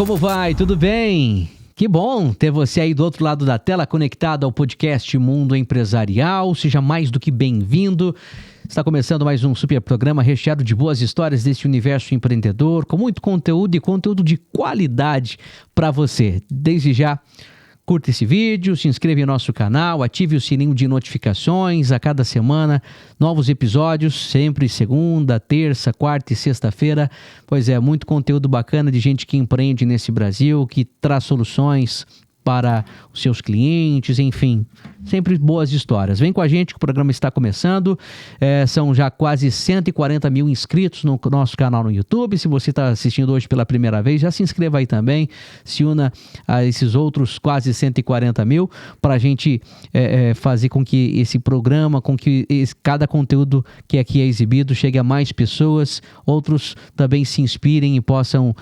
como vai? Tudo bem? Que bom ter você aí do outro lado da tela conectado ao podcast Mundo Empresarial. Seja mais do que bem-vindo. Está começando mais um super programa recheado de boas histórias desse universo empreendedor, com muito conteúdo e conteúdo de qualidade para você. Desde já, curta esse vídeo, se inscreva em nosso canal, ative o sininho de notificações. A cada semana, novos episódios, sempre segunda, terça, quarta e sexta-feira. Pois é, muito conteúdo bacana de gente que empreende nesse Brasil, que traz soluções para os seus clientes, enfim, sempre boas histórias. Vem com a gente que o programa está começando, são já quase 140 mil inscritos no nosso canal no YouTube. Se você está assistindo hoje pela primeira vez, já se inscreva aí também, se una a esses outros quase 140 mil, para a gente fazer com que esse programa, com que cada conteúdo que aqui é exibido chegue a mais pessoas, outros também se inspirem e possam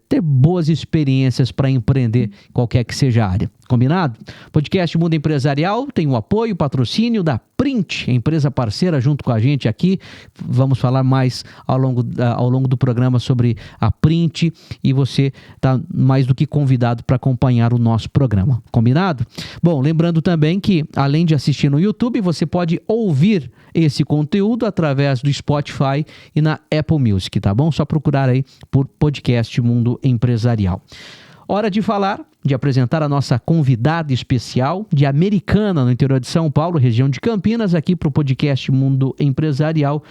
ter boas experiências para empreender qualquer que seja a área. Combinado? Podcast Mundo Empresarial tem o apoio, o patrocínio da Print, empresa parceira junto com a gente aqui. Vamos falar mais ao longo do programa sobre a Print e você está mais do que convidado para acompanhar o nosso programa. Combinado? Bom, lembrando também que além de assistir no YouTube, você pode ouvir esse conteúdo através do Spotify e na Apple Music, tá bom? Só procurar aí por Podcast Mundo Empresarial. Hora de falar, de apresentar a nossa convidada especial de Americana, no interior de São Paulo, região de Campinas, aqui para o podcast Mundo Empresarial.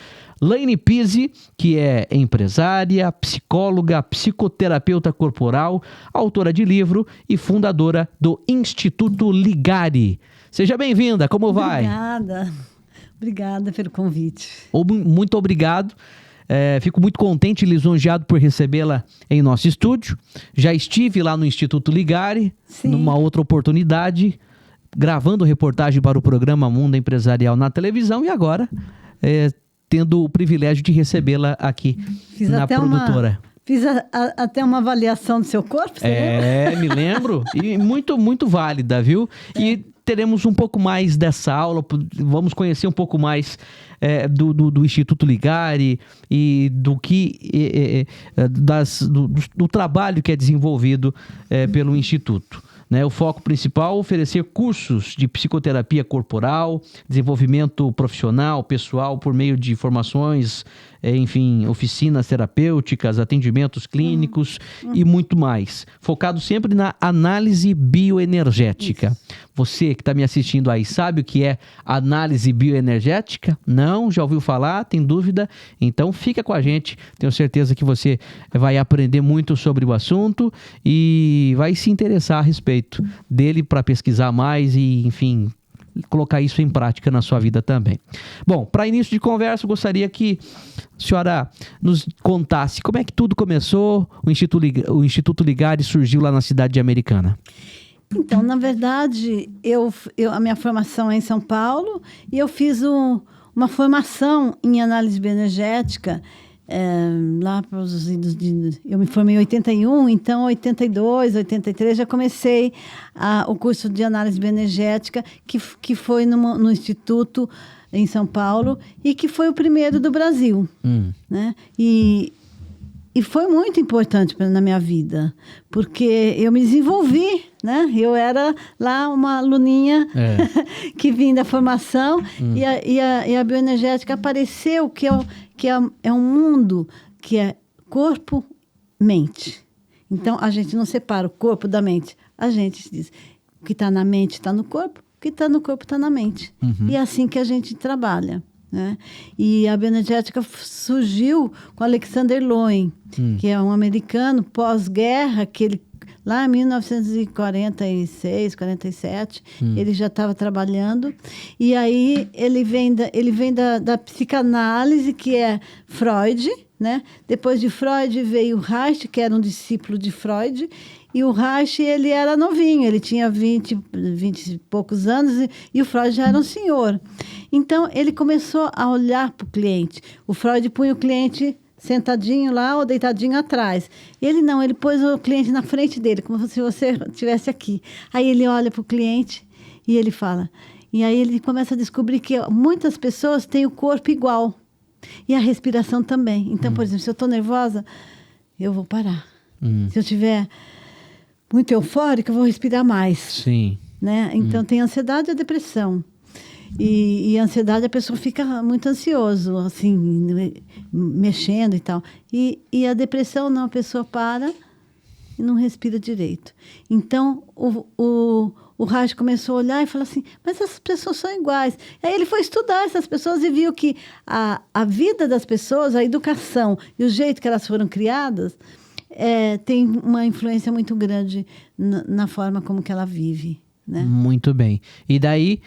Laine Pizzi, que é empresária, psicóloga, psicoterapeuta corporal, autora de livro e fundadora do Instituto Ligari. Seja bem-vinda, como vai? Obrigada pelo convite. Muito obrigado. Fico muito contente e lisonjeado por recebê-la em nosso estúdio. Já estive lá no Instituto Ligari, sim, numa outra oportunidade, gravando reportagem para o programa Mundo Empresarial na televisão e agora tendo o privilégio de recebê-la aqui na produtora. Fiz até uma avaliação do seu corpo, você lembra? Me lembro. E muito, muito válida, viu? E teremos um pouco mais dessa aula, vamos conhecer um pouco mais do Instituto Ligari e do trabalho que é desenvolvido pelo Instituto. O foco principal é oferecer cursos de psicoterapia corporal, desenvolvimento profissional, pessoal, por meio de formações, enfim, oficinas terapêuticas, atendimentos clínicos e muito mais. Focado sempre na análise bioenergética. Isso. Você que está me assistindo aí, sabe o que é análise bioenergética? Não? Já ouviu falar? Tem dúvida? Então fica com a gente. Tenho certeza que você vai aprender muito sobre o assunto e vai se interessar a respeito dele para pesquisar mais e, enfim, colocar isso em prática na sua vida também. Bom, para início de conversa, eu gostaria que a senhora nos contasse como é que tudo começou, o Instituto Ligari surgiu lá na cidade de Americana. Então, na verdade, a minha formação é em São Paulo e eu fiz uma formação em análise bioenergética lá para os idos eu me formei em 81, então 82, 83 já comecei o curso de análise bioenergética que foi no Instituto em São Paulo e que foi o primeiro do Brasil, né? E foi muito importante na minha vida, porque eu me desenvolvi, né? Eu era lá uma aluninha que vinha da formação e a bioenergética apareceu que é um mundo que é corpo-mente. Então, a gente não separa o corpo da mente. A gente diz o que está na mente está no corpo, o que está no corpo está na mente. E é assim que a gente trabalha, né? E a bioenergética surgiu com Alexander Lowen, que é um americano pós-guerra, que ele lá em 1946, 47, ele já estava trabalhando. E aí ele vem da psicanálise, que é Freud, né? Depois de Freud veio Reich, que era um discípulo de Freud. E o Reich, ele era novinho, ele tinha 20 e poucos anos, e o Freud já era um senhor. Então, ele começou a olhar para o cliente. O Freud punha o cliente sentadinho lá ou deitadinho atrás. Ele pôs o cliente na frente dele, como se você estivesse aqui. Aí ele olha para o cliente e ele fala. E aí ele começa a descobrir que muitas pessoas têm o corpo igual. E a respiração também. Então, por exemplo, se eu estou nervosa, eu vou parar. Se eu estiver muito eufórica, eu vou respirar mais. Sim. Né? Então, tem ansiedade e a depressão. E a ansiedade, a pessoa fica muito ansioso, assim, mexendo e tal. E a depressão, não, a pessoa para e não respira direito. Então, o Raj começou a olhar e falou assim, mas essas pessoas são iguais. Aí ele foi estudar essas pessoas e viu que a vida das pessoas, a educação e o jeito que elas foram criadas, tem uma influência muito grande na forma como que ela vive. Né? Muito bem. E daí,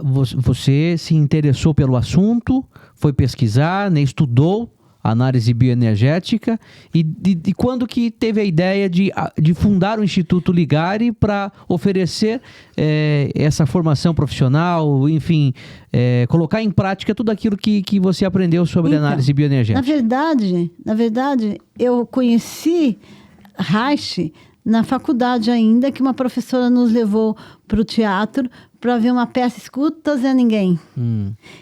você se interessou pelo assunto, foi pesquisar, né, estudou análise bioenergética e quando que teve a ideia de fundar o Instituto Ligare para oferecer essa formação profissional, enfim, colocar em prática tudo aquilo que você aprendeu sobre análise bioenergética? Na verdade, eu conheci Reich na faculdade ainda, que uma professora nos levou para o teatro para ver uma peça Escuta Zé Ninguém.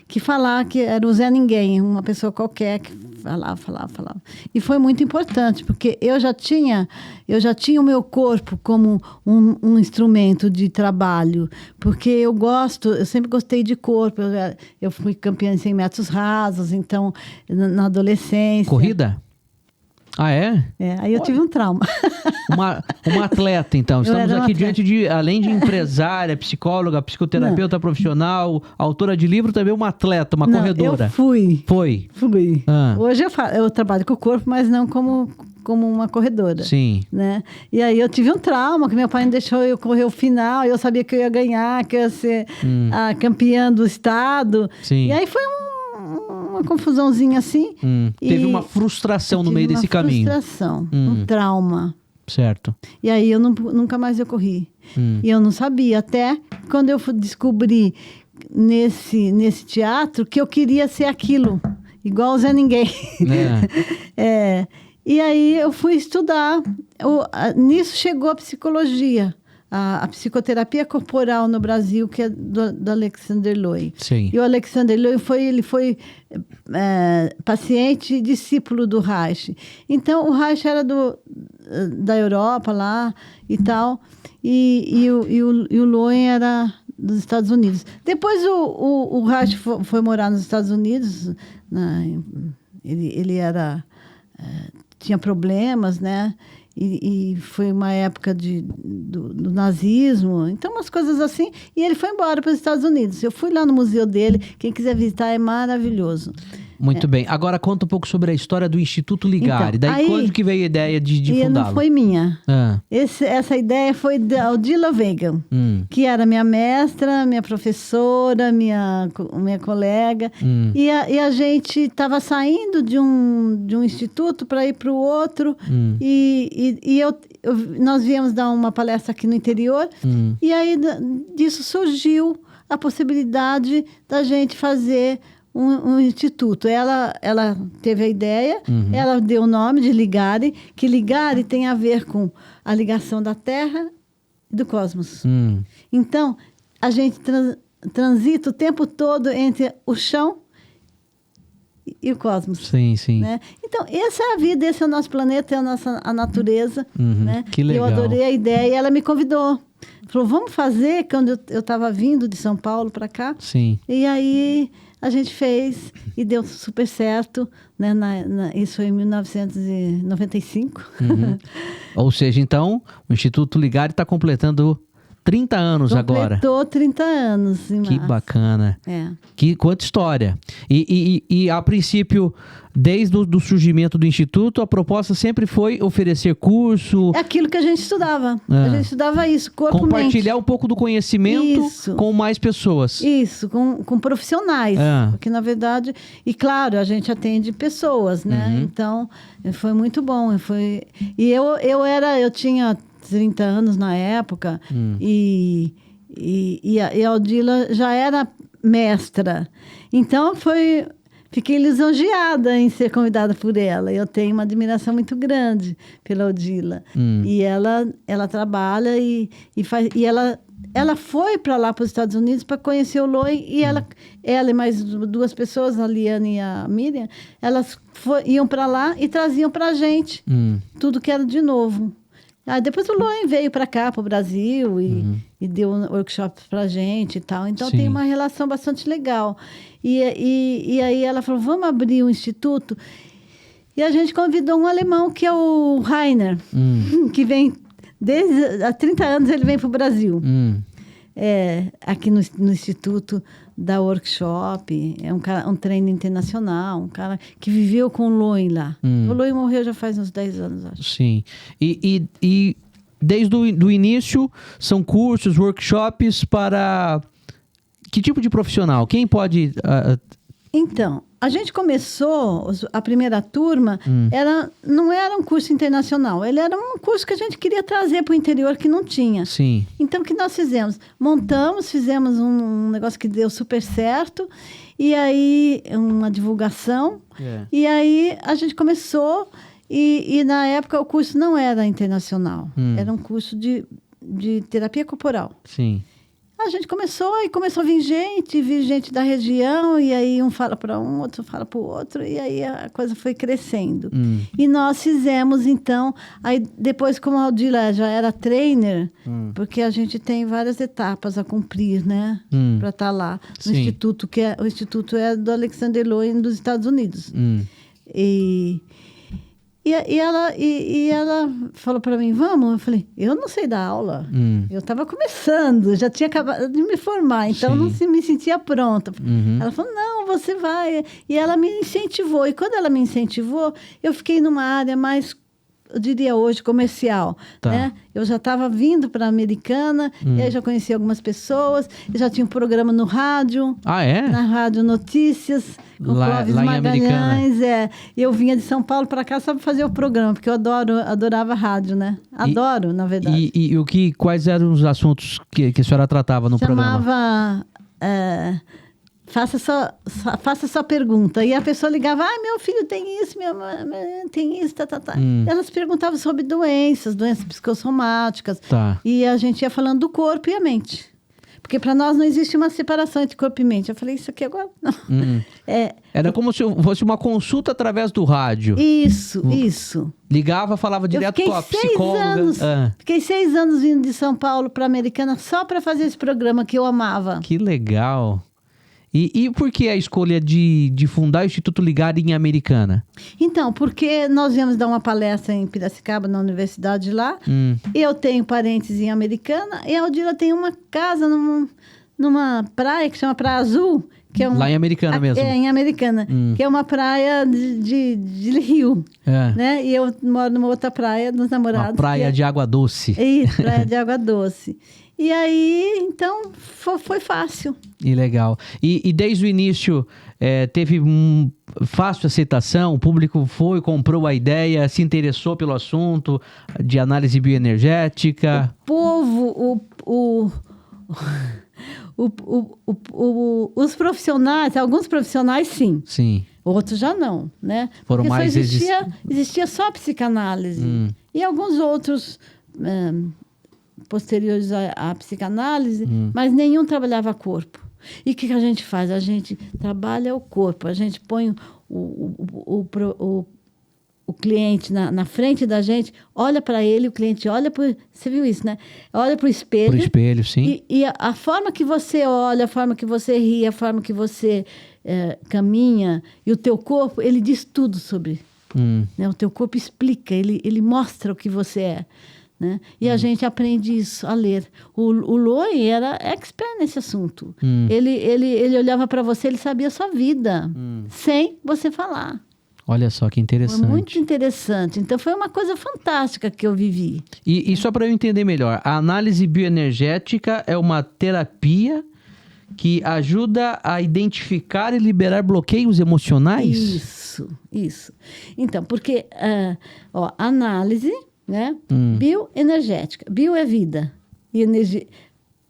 Que falava que era o Zé Ninguém, uma pessoa qualquer que falava. E foi muito importante, porque eu já tinha o meu corpo como um instrumento de trabalho, porque eu sempre gostei de corpo. Eu fui campeã em 100 metros rasos, então, na adolescência. Corrida? Ah, é? Aí eu tive um trauma. Uma atleta, então. Estamos aqui diante de, além de empresária, psicóloga, psicoterapeuta profissional, autora de livro, também uma atleta, uma corredora. Eu fui. Fui. Hoje eu trabalho com o corpo, mas não como uma corredora. Sim. Né? E aí eu tive um trauma, que meu pai não deixou eu correr o final, eu sabia que eu ia ganhar, que eu ia ser a campeã do estado. Sim. E aí foi uma confusãozinha assim. Teve uma frustração no meio desse caminho. Uma frustração, um trauma. Certo. E aí eu nunca mais eu corri. E eu não sabia, até quando eu descobri nesse teatro que eu queria ser aquilo, igual o Zé Ninguém. E aí eu fui estudar. Nisso chegou a psicologia. A psicoterapia corporal no Brasil, que é do Alexander Loy. Sim. E o Alexander Loy foi paciente e discípulo do Reich. Então, o Reich era da Europa lá e tal, e o Loy era dos Estados Unidos. Depois o Reich foi morar nos Estados Unidos. Ele tinha problemas, né? E foi uma época do nazismo, então umas coisas assim, e ele foi embora para os Estados Unidos. Eu fui lá no museu dele, quem quiser visitar é maravilhoso. Muito bem. Agora conta um pouco sobre a história do Instituto Ligare. Então, daí quando que veio a ideia de fundá-lo? Não foi minha. Essa ideia foi da Odila Veiga, que era minha mestra, minha professora, minha colega. E a gente estava saindo de um instituto para ir para o outro. Nós viemos dar uma palestra aqui no interior. E aí disso surgiu a possibilidade da gente fazer um instituto. Ela teve a ideia, ela deu o nome de Ligare, que Ligare tem a ver com a ligação da Terra e do cosmos. Então, a gente transita o tempo todo entre o chão e o cosmos. Sim, sim. Né? Então, essa é a vida, esse é o nosso planeta, é a natureza. Né? Que legal. Eu adorei a ideia e ela me convidou. Falou, vamos fazer, quando eu estava vindo de São Paulo para cá. Sim. E aí a gente fez e deu super certo, né? Isso foi em 1995. Ou seja, então, o Instituto Ligare está completando 30 anos agora. Completou 30 anos. Que bacana. É. Quanta história. E a princípio, desde o surgimento do Instituto, a proposta sempre foi oferecer curso. É aquilo que a gente estudava. A gente estudava isso, corpo, compartilhar mente. Um pouco do conhecimento com mais pessoas. Isso, com profissionais. Porque, na verdade... E, claro, a gente atende pessoas, né? Então, foi muito bom. E eu tinha 30 anos na época, e a Odila já era mestra. Então, fiquei lisonjeada em ser convidada por ela. Eu tenho uma admiração muito grande pela Odila. E ela trabalha e faz... E ela foi para lá, para os Estados Unidos, para conhecer o Loen, e ela e mais 2 pessoas, a Liane e a Miriam, elas iam para lá e traziam para a gente tudo que era de novo. Aí depois o Loen veio para cá, para o Brasil, e deu workshops para a gente e tal. Então tem uma relação bastante legal. E aí ela falou, vamos abrir um instituto? E a gente convidou um alemão, que é o Rainer, que vem, há 30 anos ele vem para o Brasil. Aqui no Instituto, dá workshop, é um treino internacional, um cara que viveu com o Loen lá. O Loen morreu já faz uns 10 anos, acho. Sim. E desde o início, são cursos, workshops para que tipo de profissional? Quem pode... Então, a gente começou, a primeira turma, não era um curso internacional, ele era um curso que a gente queria trazer para o interior que não tinha. Sim. Então, o que nós fizemos? Fizemos um negócio que deu super certo, e aí uma divulgação, e aí a gente começou, e na época o curso não era internacional, era um curso de terapia corporal. Sim. A gente começou a vir gente da região, e aí um fala para um, outro fala para o outro, e aí a coisa foi crescendo. E nós fizemos, então, aí depois, como a Aldila já era trainer, porque a gente tem várias etapas a cumprir, né, para estar lá no instituto, o instituto é do Alexander Lowen dos Estados Unidos. E ela falou para mim, vamos? Eu falei, eu não sei dar aula. Eu estava começando, já tinha acabado de me formar, então não me sentia pronta. Ela falou, não, você vai. E ela me incentivou. E quando ela me incentivou, eu fiquei numa área mais, eu diria hoje, comercial. Né? Eu já estava vindo para a Americana, e aí já conheci algumas pessoas, eu já tinha um programa no rádio. Ah, é? Na Rádio Notícias, com Clóvis Magalhães. Eu vinha de São Paulo para cá só para fazer o programa, porque eu adorava rádio, né? Adoro, na verdade. E quais eram os assuntos que a senhora tratava no programa? Chamava... Faça sua pergunta. E a pessoa ligava, meu filho tem isso, minha mãe tem isso, Elas perguntavam sobre doenças psicossomáticas. E a gente ia falando do corpo e a mente. Porque para nós não existe uma separação entre corpo e mente. Eu falei, isso aqui agora não. Era como se fosse uma consulta através do rádio. Isso. Ligava, falava direto com a psicóloga. Fiquei 6 anos vindo de São Paulo para a Americana só para fazer esse programa que eu amava. Que legal. E por que a escolha de fundar o Instituto Ligar em Americana? Então, porque nós viemos dar uma palestra em Piracicaba, na universidade lá. Eu tenho parentes em Americana. E a Aldila tem uma casa numa praia que chama Praia Azul. Que é lá em Americana mesmo? Em Americana. Que é uma praia de rio. Né? E eu moro numa outra praia dos namorados. Uma praia de água doce. Isso, praia de água doce. E aí, então, foi fácil. E legal. E desde o início, teve fácil aceitação? O público comprou a ideia, se interessou pelo assunto de análise bioenergética? O povo, os profissionais, alguns profissionais, sim. Sim. Outros já não, né? Foram porque mais... só existia só a psicanálise. E alguns outros... posteriores à psicanálise, mas nenhum trabalhava corpo. E o que a gente faz? A gente trabalha o corpo, a gente põe o cliente na frente da gente, olha para ele, o cliente olha para... Você viu isso, né? Olha para o espelho. Para o espelho, sim. E a forma que você olha, a forma que você ri, a forma que você caminha, e o teu corpo, ele diz tudo sobre. Né? O teu corpo explica, ele mostra o que você é. Né? E a gente aprende isso, a ler. O Lowen era expert nesse assunto. Ele olhava para você, ele sabia a sua vida, sem você falar. Olha só que interessante. Foi muito interessante. Então, foi uma coisa fantástica que eu vivi. E só para eu entender melhor, a análise bioenergética é uma terapia que ajuda a identificar e liberar bloqueios emocionais? Isso. Então, porque a análise... Né? Bioenergética. Bio é vida. E energia,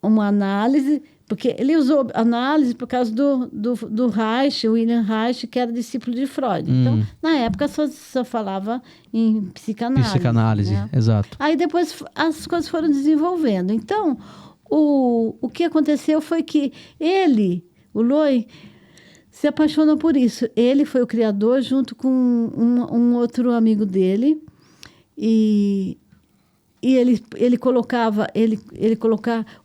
uma análise, porque ele usou análise por causa do Reich, William Reich, que era discípulo de Freud. Então, na época, só falava em psicanálise. Psicanálise, né? exato. Aí depois as coisas foram desenvolvendo. Então, o que aconteceu foi que ele, o Loy, se apaixonou por isso. Ele foi o criador junto com um outro amigo dele. E ele colocava,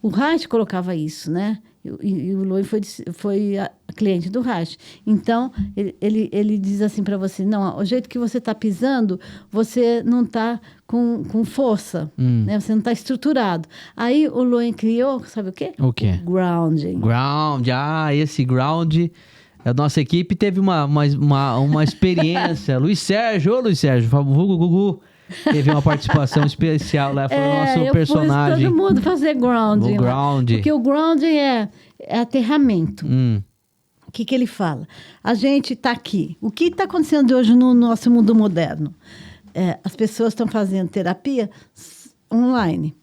o Reich colocava isso, né? E o Loy foi a cliente do Reich. Então, ele diz assim para você, não, o jeito que você está pisando, você não está com força, né? Você não está estruturado. Aí o Loy criou, sabe o quê? O quê? O grounding. Ground, esse ground. A nossa equipe teve uma experiência. Luiz Sérgio, vulgo Gugu, teve uma participação especial lá, foi o nosso personagem. Eu pus todo mundo fazer grounding. O ground. Porque o grounding é aterramento. O que ele fala? A gente está aqui. O que está acontecendo hoje no nosso mundo moderno? As pessoas estão fazendo terapia online.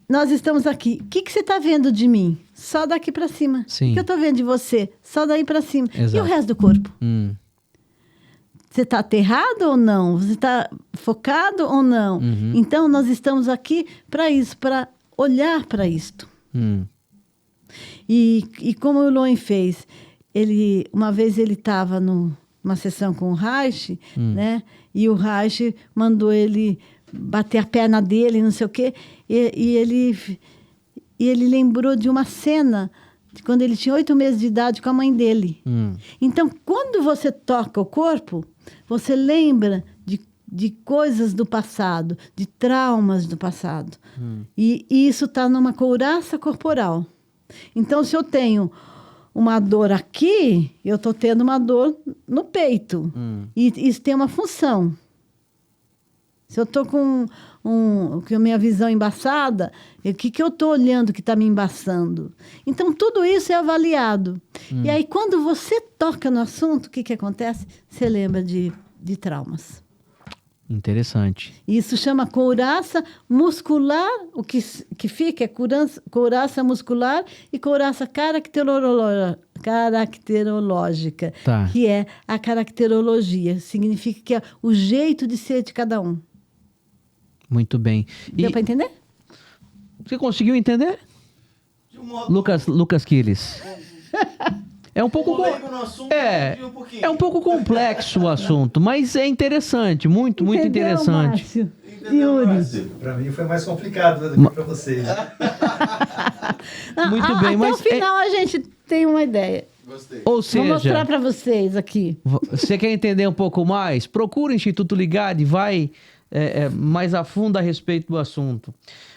Nós estamos aqui. O que você está vendo de mim? Só daqui para cima. Sim. O que eu estou vendo de você? Só daí para cima. Exato. E o resto do corpo? Você está aterrado ou não? Você está focado ou não? Então, nós estamos aqui para isso, para olhar para isto. E como o Loen fez, uma vez ele estava numa sessão com o Reich, né? E o Reich mandou ele bater a perna dele, não sei o quê. E ele lembrou de uma cena de quando ele tinha 8 meses de idade com a mãe dele. Então, quando você toca o corpo, você lembra de coisas do passado, de traumas do passado. E isso está numa couraça corporal. Então, se eu tenho uma dor aqui, eu estou tendo uma dor no peito. E isso tem uma função. Se eu estou com a minha visão embaçada, o que eu estou olhando que está me embaçando? Então, tudo isso é avaliado. E aí, quando você toca no assunto, o que acontece? Você lembra de traumas. Interessante. Isso chama couraça muscular. O que fica é couraça muscular e couraça caracterológica, Tá. que é a caracterologia. Significa que é o jeito de ser de cada um. Muito bem. Deu para entender? Você conseguiu entender? De um modo Lucas Quiles. É um pouco polêmico no assunto, entendi um pouquinho. é um pouco complexo o assunto, mas é interessante, muito Entendeu, interessante. Márcio? Entendeu, Yuri? Márcio? Pra mim foi mais complicado do que pra vocês. Muito bem, até mas o final a gente tem uma ideia. Gostei. Ou Vou mostrar seja, para vocês aqui. você quer entender um pouco mais? Procura o Instituto Ligado e vai mais a fundo a respeito do assunto.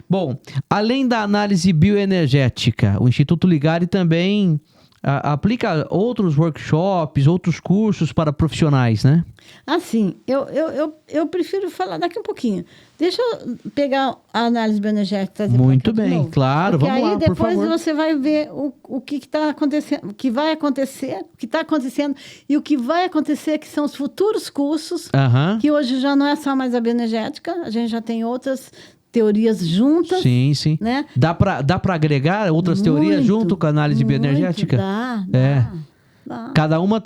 Bom, além da análise bioenergética, o Instituto Ligado também aplica outros workshops, outros cursos para profissionais, né? Assim, eu prefiro falar daqui um pouquinho. Deixa eu pegar a análise bioenergética. Trazer pra Muito cá de bem, novo. claro, Porque vamos aí lá, por depois favor. você vai ver o que está acontecendo, o que vai acontecer, o que está acontecendo e o que vai acontecer, que são os futuros cursos, Aham. que hoje já não é só mais a bioenergética, a gente já tem outras teorias juntas. Sim, sim. Né? Dá para agregar outras teorias Muito, junto com a análise muito, bioenergética? Dá. Cada uma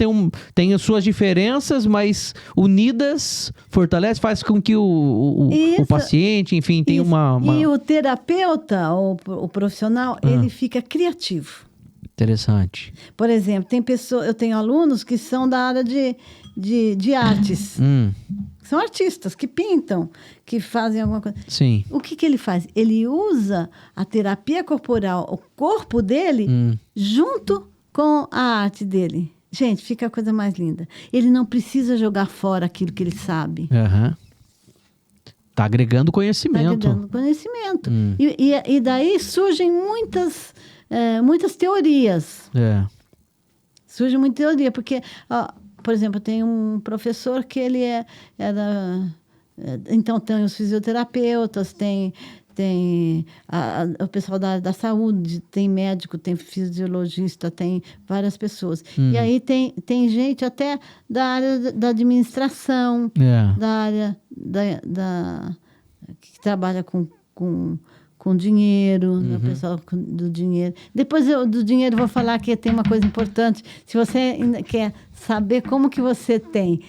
tem as suas diferenças, mas unidas fortalece, faz com que o Isso. paciente, enfim, tenha Isso. uma... E o terapeuta, o profissional, ele fica criativo. Interessante. Por exemplo, eu tenho alunos que são da área de artes. São artistas que pintam, que fazem alguma coisa. Sim. O que ele faz? Ele usa a terapia corporal, o corpo dele, junto com a arte dele. Gente, fica a coisa mais linda. Ele não precisa jogar fora aquilo que ele sabe. Aham. Tá agregando Está conhecimento. dando conhecimento. E daí surgem muitas teorias. Surge muita teoria, porque, por exemplo, eu tenho um professor que ele então, tem os fisioterapeutas, tem o pessoal da área da saúde, tem médico, tem fisiologista, tem várias pessoas. E aí tem gente até da área da administração, da área que trabalha com dinheiro, né, o pessoal do dinheiro. Depois do dinheiro vou falar que tem uma coisa importante. Se você ainda quer saber como que você tem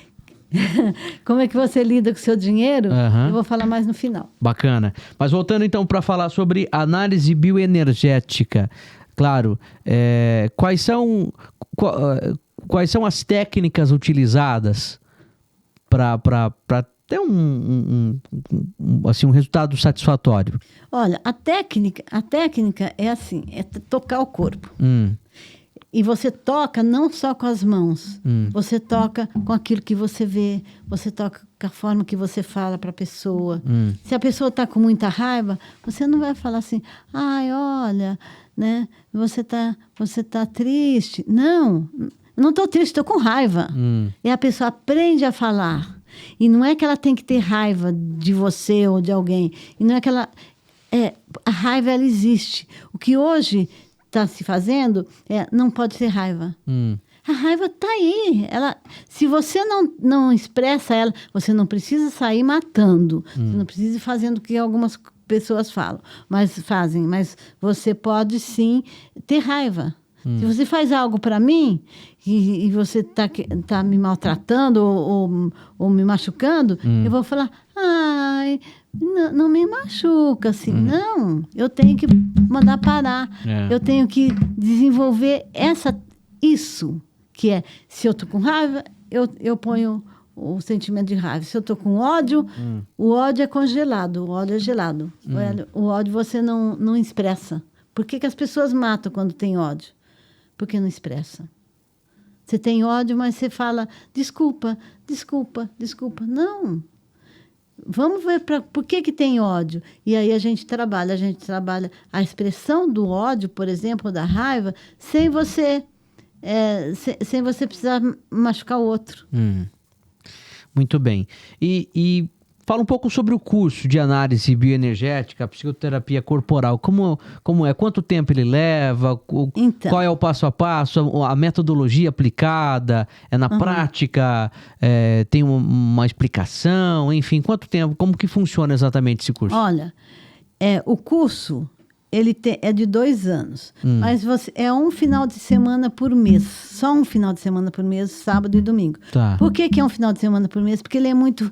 Como é que você lida com o seu dinheiro? Aham. Eu vou falar mais no final. Bacana. Mas voltando então para falar sobre análise bioenergética. Claro, quais são as técnicas utilizadas para ter um resultado satisfatório? Olha, a técnica é assim, é tocar o corpo. E você toca não só com as mãos, você toca com aquilo que você vê, você toca com a forma que você fala para a pessoa. Se a pessoa está com muita raiva, você não vai falar assim, ai, olha, né, você tá triste. Não, eu não estou triste, estou com raiva. E a pessoa aprende a falar. E não é que ela tem que ter raiva de você ou de alguém. E não é que ela... a raiva, ela existe. O que hoje está se fazendo não pode ter raiva. A raiva está aí. Se você não expressa ela, você não precisa sair matando. Você não precisa ir fazendo o que algumas pessoas fazem. Mas você pode, sim, ter raiva. Se você faz algo para mim e você tá me maltratando ou me machucando, eu vou falar, ai, não me machuca assim. Não, eu tenho que mandar parar. Eu tenho que desenvolver isso, que é, se eu tô com raiva, eu ponho o sentimento de raiva. Se eu tô com ódio, o ódio é congelado, o ódio é gelado. O ódio você não expressa. Por que as pessoas matam quando tem ódio? Porque não expressa. Você tem ódio, mas você fala, desculpa. Não. Vamos ver por que tem ódio. E aí a gente trabalha a expressão do ódio, por exemplo, da raiva, sem você precisar machucar o outro. Muito bem. E fala um pouco sobre o curso de análise bioenergética, psicoterapia corporal. Como é? Quanto tempo ele leva? Qual é o passo a passo? A metodologia aplicada? É na prática? Tem uma explicação? Enfim, quanto tempo? Como que funciona exatamente esse curso? Olha, o curso é de 2 anos. Mas é um final de semana por mês. Só um final de semana por mês, sábado e domingo. Tá. Por que é um final de semana por mês? Porque ele é muito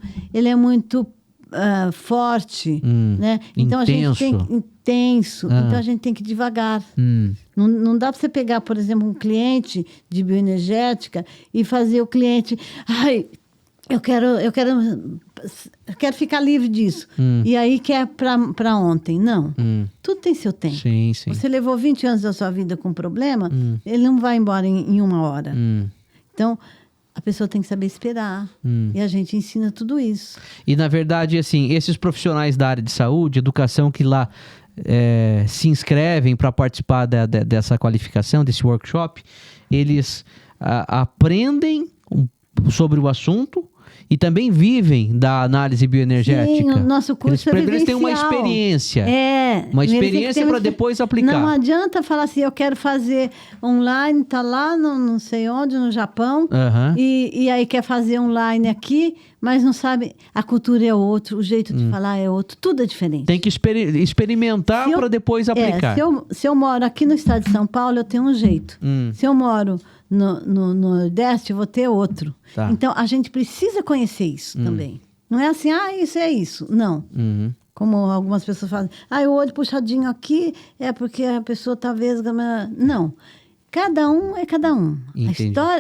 forte, né? Então Intenso. a gente tem intenso. Então a gente tem que ir devagar. Não dá para você pegar, por exemplo, um cliente de bioenergética e fazer o cliente... Ai, eu quero ficar livre disso. E aí quer para ontem. Não. Tudo tem seu tempo. Sim. Você levou 20 anos da sua vida com um problema, ele não vai embora em 1 hora. Então, a pessoa tem que saber esperar. E a gente ensina tudo isso. E, na verdade, assim, esses profissionais da área de saúde, educação, que lá se inscrevem para participar dessa qualificação, desse workshop, eles aprendem sobre o assunto e também vivem da análise bioenergética. Sim, o nosso curso é vivencial. Eles têm uma experiência. Uma experiência para depois aplicar. Não adianta falar assim, eu quero fazer online, tá lá, não sei onde, no Japão, e aí quer fazer online aqui, mas não sabe, a cultura é outro, o jeito de falar é outro, tudo é diferente. Tem que experimentar para depois aplicar. Se eu moro aqui no estado de São Paulo, eu tenho um jeito. Se eu moro no Nordeste, eu vou ter outro. Tá. Então, a gente precisa conhecer isso também. Não é assim, isso é isso. Não. Como algumas pessoas falam, o olho puxadinho aqui é porque a pessoa talvez... Não. Cada um é cada um.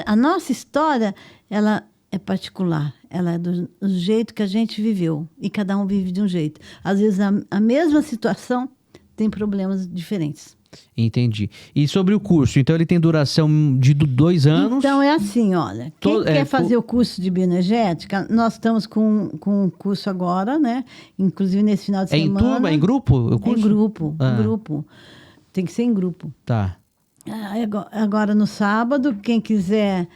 A nossa história, ela é particular. Ela é do jeito que a gente viveu. E cada um vive de um jeito. Às vezes, a mesma situação tem problemas diferentes. Entendi. E sobre o curso, então ele tem duração de 2 anos? Então é assim, olha, quem quer fazer o curso de bioenergética, nós estamos com um curso agora, né? Inclusive nesse final de semana. É em turma, é em grupo? O curso? Em grupo, em grupo. Tem que ser em grupo. Tá. Agora no sábado, quem quiser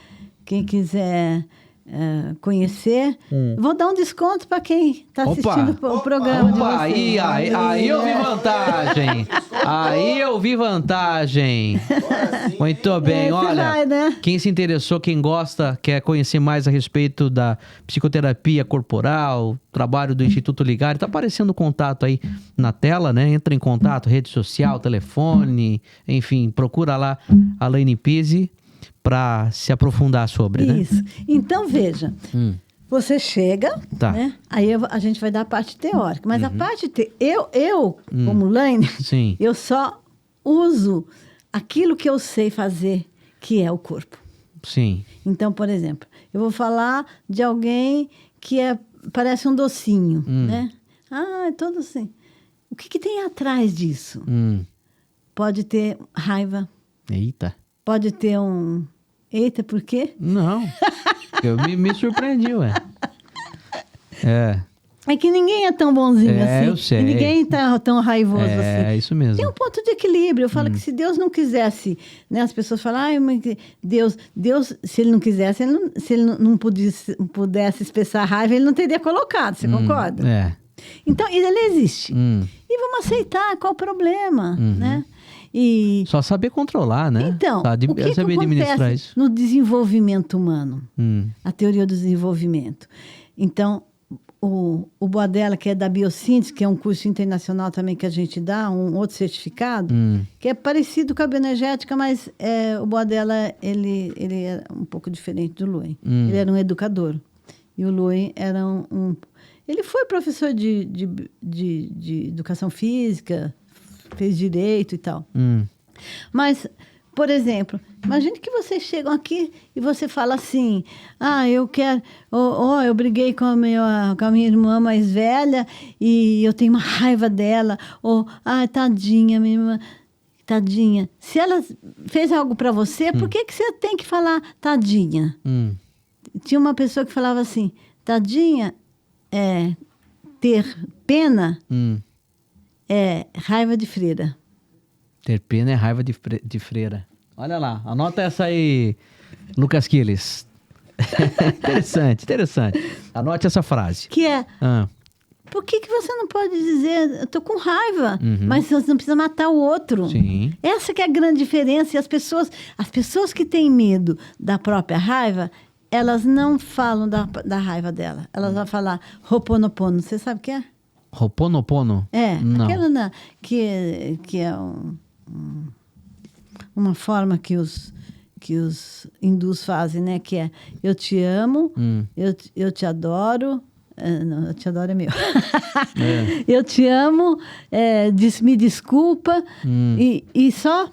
conhecer, vou dar um desconto para quem está assistindo o programa de vocês. Aí eu vi vantagem. Aí eu vi vantagem. Muito bem, olha, né? Quem se interessou, quem gosta, quer conhecer mais a respeito da psicoterapia corporal, trabalho do Instituto Ligar, tá aparecendo o contato aí na tela, né? Entra em contato, rede social, telefone, enfim, procura lá a Laine Pizzi para se aprofundar sobre, né? Isso. Então, veja, Você chega, Tá. né? Aí a gente vai dar a parte teórica. Mas a parte... Eu como Laine, Sim. eu só uso aquilo que eu sei fazer, que é o corpo. Sim. Então, por exemplo, eu vou falar de alguém que parece um docinho, né? Ah, é todo assim. O que tem atrás disso? Pode ter raiva, Eita. pode ter um... Eita, por quê? Não. Eu me surpreendi, ué. É que ninguém é tão bonzinho assim. Eu sei. E ninguém tá tão raivoso assim. É isso mesmo. Tem um ponto de equilíbrio. Eu falo que se Deus não quisesse, né? As pessoas falam, ai, mas Deus, se ele não quisesse, se ele não pudesse expressar raiva, ele não teria colocado. Você concorda? É. Então, ele existe. E vamos aceitar qual o problema, né? E Só saber controlar, né? então, o que saber administrar acontece isso. no desenvolvimento humano? Hum. A teoria do desenvolvimento. Então, o Boadella, que é da Biossíntese, que é um curso internacional também que a gente dá, um outro certificado, que é parecido com a bioenergética, mas o Boadella, ele é um pouco diferente do Lowen. Ele era um educador. E o Lowen era ele foi professor de educação física, fez direito e tal. Mas, por exemplo, imagine que vocês chegam aqui e você fala assim, eu quero... eu briguei com a minha irmã mais velha e eu tenho uma raiva dela. Tadinha, minha irmã... Tadinha. Se ela fez algo para você, por que você tem que falar tadinha? Tinha uma pessoa que falava assim, tadinha é ter pena é raiva de freira. Ter pena é raiva de freira. Olha lá, anota essa aí, Lucas Quiles. Interessante. Anote essa frase. Que é, Ah, por que você não pode dizer, eu tô com raiva, mas você não precisa matar o outro? sim. Essa que é a grande diferença. E as pessoas que têm medo da própria raiva, elas não falam da raiva dela. Elas vão falar Ho'oponopono. Você sabe o que é? Ho'oponopono? Não. Aquela que é uma forma que os hindus fazem, né? Que é, eu te amo, eu te adoro... não, eu te adoro é meu. Eu te amo, me desculpa e só...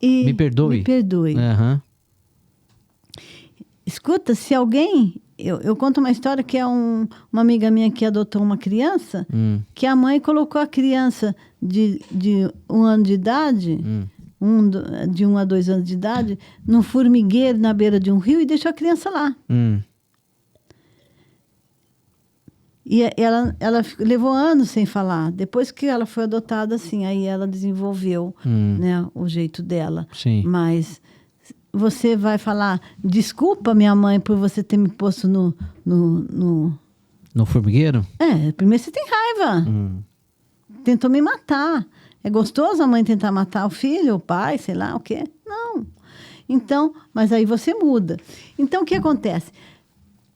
Me perdoe. Me perdoe. Aham. Escuta, se alguém... Eu conto uma história que é uma amiga minha que adotou uma criança, que a mãe colocou a criança de 1 ano de idade, de 1 a 2 anos de idade, num formigueiro na beira de um rio e deixou a criança lá. E ela levou anos sem falar. Depois que ela foi adotada, assim, aí ela desenvolveu, né, o jeito dela. Sim. Mas você vai falar, desculpa, minha mãe, por você ter me posto no formigueiro? Primeiro você tem raiva. Tentou me matar. É gostoso a mãe tentar matar o filho, o pai, sei lá o quê? Não. Então, mas aí você muda. Então, o que acontece?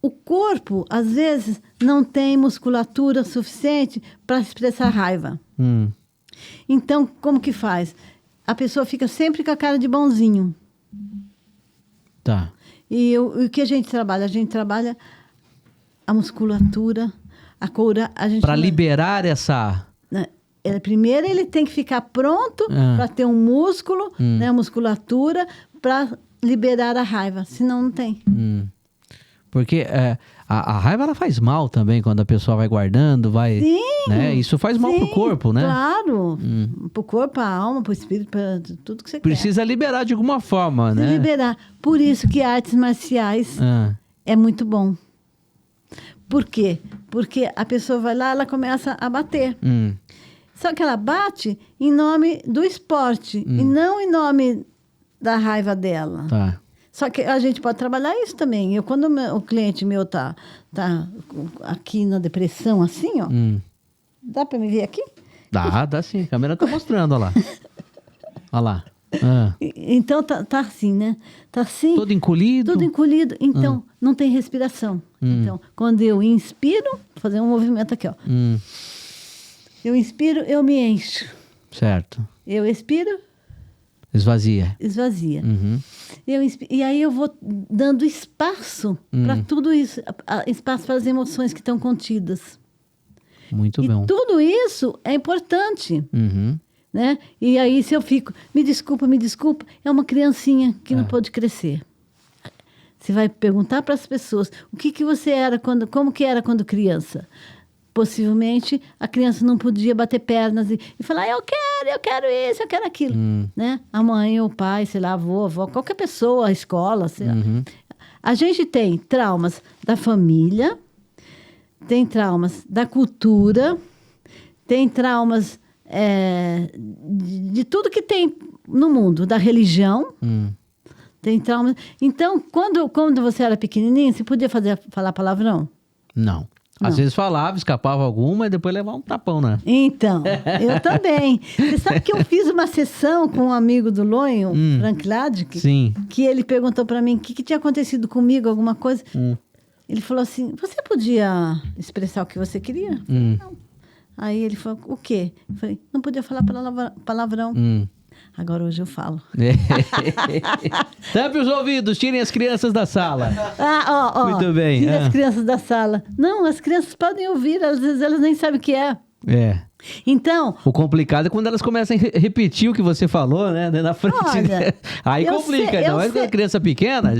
O corpo, às vezes, não tem musculatura suficiente para expressar raiva. Então, como que faz? A pessoa fica sempre com a cara de bonzinho. Tá. E o que a gente trabalha? A gente trabalha a musculatura, a cura. Para liberar essa... Primeiro, ele tem que ficar pronto para ter um músculo, né, musculatura, para liberar a raiva. Senão, não tem. Porque a raiva ela faz mal também quando a pessoa vai guardando, vai... Sim, né? Isso faz mal pro corpo, né? Claro. Pro corpo, pra alma, pro espírito, para tudo que você Precisa liberar de alguma forma, quer. né? Liberar. Por isso que artes marciais é muito bom. Por quê? Porque a pessoa vai lá, ela começa a bater. Só que ela bate em nome do esporte e não em nome da raiva dela. Tá. Só que a gente pode trabalhar isso também. Quando o cliente meu tá aqui na depressão, assim, ó. Dá para me ver aqui? Dá sim. A câmera tá mostrando, olha lá. Olha lá. Então, tá assim, né? Tá assim. Todo encolhido? Tudo encolhido. Então, não tem respiração. Então, quando eu inspiro, vou fazer um movimento aqui, ó. Eu inspiro, eu me encho. Certo. Eu expiro, Esvazia. Esvazia. Uhum. E aí eu vou dando espaço para tudo isso, espaço para as emoções que estão contidas. Muito E bom. tudo isso é importante, Uhum. né? E aí se eu fico, me desculpa, é uma criancinha que não pôde crescer. Você vai perguntar para as pessoas o que você era como que era quando criança. Possivelmente a criança não podia bater pernas e falar, eu quero isso, eu quero aquilo. Né? A mãe, o pai, sei lá, a avó, qualquer pessoa, a escola. Sei lá. A gente tem traumas da família, tem traumas da cultura, tem traumas de tudo que tem no mundo, da religião. Tem traumas. Então, quando você era pequenininho, você podia falar palavrão? Não. Às vezes falava, escapava alguma e depois levava um tapão, né? Então, eu também. Você sabe que eu fiz uma sessão com um amigo do Lonho, Frank Ladek, Sim. que ele perguntou para mim o que tinha acontecido comigo, alguma coisa. Ele falou assim, você podia expressar o que você queria? Não. Aí ele falou, o quê? Eu falei, não podia falar palavrão. Agora hoje eu falo. Tampe os ouvidos, tirem as crianças da sala. Muito bem. Tira as crianças da sala. Não, as crianças podem ouvir, às vezes elas nem sabem o que é. Então... O complicado é quando elas começam a repetir o que você falou, né? Na frente. Olha, aí complica. sei, Não é quando a criança pequena.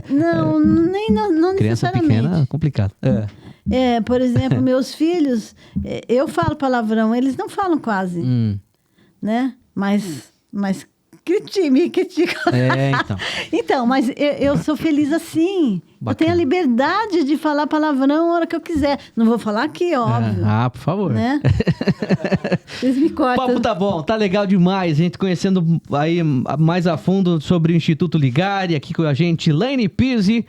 Não criança necessariamente. pequena é complicado. Por exemplo, meus filhos, eu falo palavrão, eles não falam quase. Né? Mas me criticam. Então. Então, mas eu sou feliz assim. Bacana. Eu tenho a liberdade de falar palavrão a hora que eu quiser. Não vou falar aqui, óbvio. Por favor. Né? Eles me O cortam. papo tá bom, tá legal demais. A gente conhecendo aí mais a fundo sobre o Instituto Ligari, aqui com a gente, Laine Pizzi,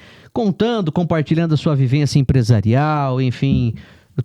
compartilhando a sua vivência empresarial, enfim,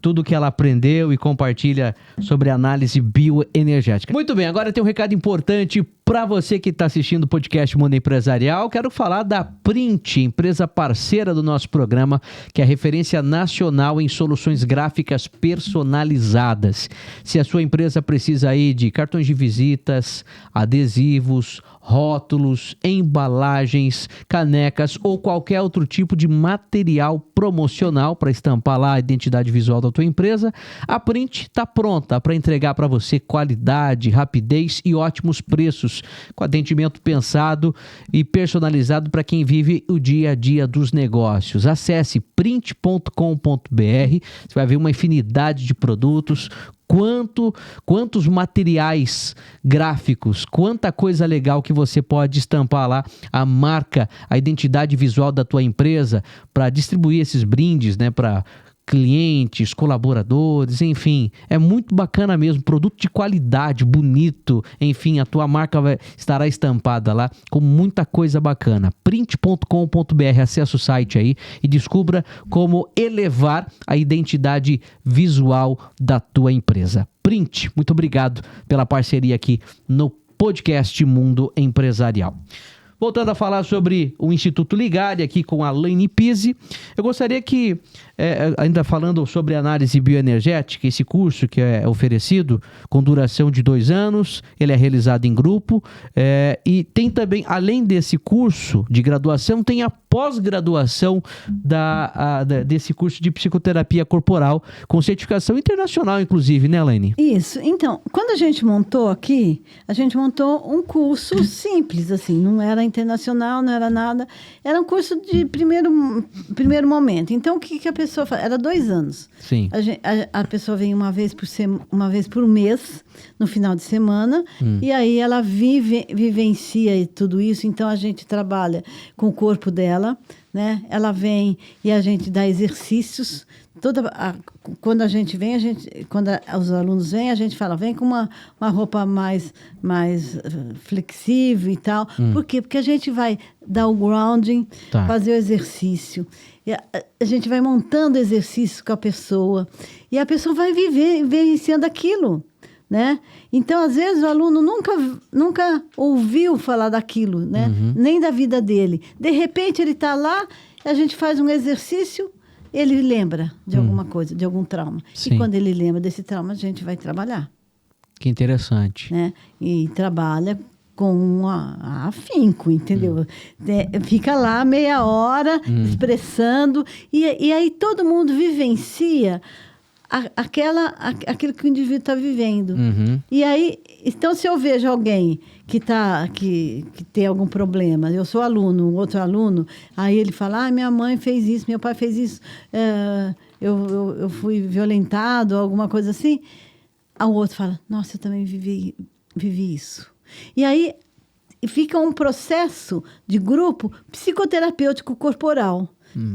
tudo que ela aprendeu e compartilha sobre análise bioenergética. Muito bem, agora tem um recado importante para você que está assistindo o podcast Mundo Empresarial. Quero falar da Print, empresa parceira do nosso programa, que é referência nacional em soluções gráficas personalizadas. Se a sua empresa precisa aí de cartões de visitas, adesivos, rótulos, embalagens, canecas ou qualquer outro tipo de material promocional para estampar lá a identidade visual da tua empresa, a Print está pronta para entregar para você qualidade, rapidez e ótimos preços, com atendimento pensado e personalizado para quem vive o dia a dia dos negócios. Acesse print.com.br, você vai ver uma infinidade de produtos, quantos materiais gráficos, quanta coisa legal que você pode estampar lá, a marca, a identidade visual da tua empresa, para distribuir esses brindes, né, para clientes, colaboradores, enfim, é muito bacana mesmo, produto de qualidade, bonito, enfim, a tua marca estará estampada lá com muita coisa bacana. print.com.br, acessa o site aí e descubra como elevar a identidade visual da tua empresa. Print, muito obrigado pela parceria aqui no podcast Mundo Empresarial. Voltando a falar sobre o Instituto Ligari, aqui com a Laine Pizzi, eu gostaria que, ainda falando sobre análise bioenergética, esse curso que é oferecido com duração de 2 anos, ele é realizado em grupo, e tem também, além desse curso de graduação, tem a pós-graduação desse curso de psicoterapia corporal, com certificação internacional, inclusive, né, Laine? Isso. Então, quando a gente montou aqui, a gente montou um curso simples, assim, não era internacional, não era nada. Era um curso de primeiro momento. Então, o que a pessoa faz? Era 2 anos. Sim. A pessoa vem uma vez por mês, no final de semana, e aí ela vivencia tudo isso. Então, a gente trabalha com o corpo dela, né? Ela vem e a gente dá exercícios. Quando a gente vem, quando os alunos vêm, a gente fala, vem com uma roupa mais flexível e tal. Por quê? Porque a gente vai dar o grounding, fazer o exercício. E a gente vai montando exercícios com a pessoa. E a pessoa vai vivenciando aquilo, né? Então, às vezes, o aluno nunca ouviu falar daquilo, né? Nem da vida dele. De repente, ele está lá, a gente faz um exercício, ele lembra de alguma coisa, de algum trauma. Sim. E quando ele lembra desse trauma, a gente vai trabalhar. Que interessante. Né? E trabalha com afinco, entendeu? Fica lá meia hora expressando, e aí todo mundo vivencia aquilo que o indivíduo está vivendo. E aí, então, se eu vejo alguém que tem algum problema, eu sou aluno, um outro aluno, aí ele fala, minha mãe fez isso, meu pai fez isso, eu fui violentado, alguma coisa assim, o outro fala, nossa, eu também vivi isso. E aí fica um processo de grupo psicoterapêutico corporal.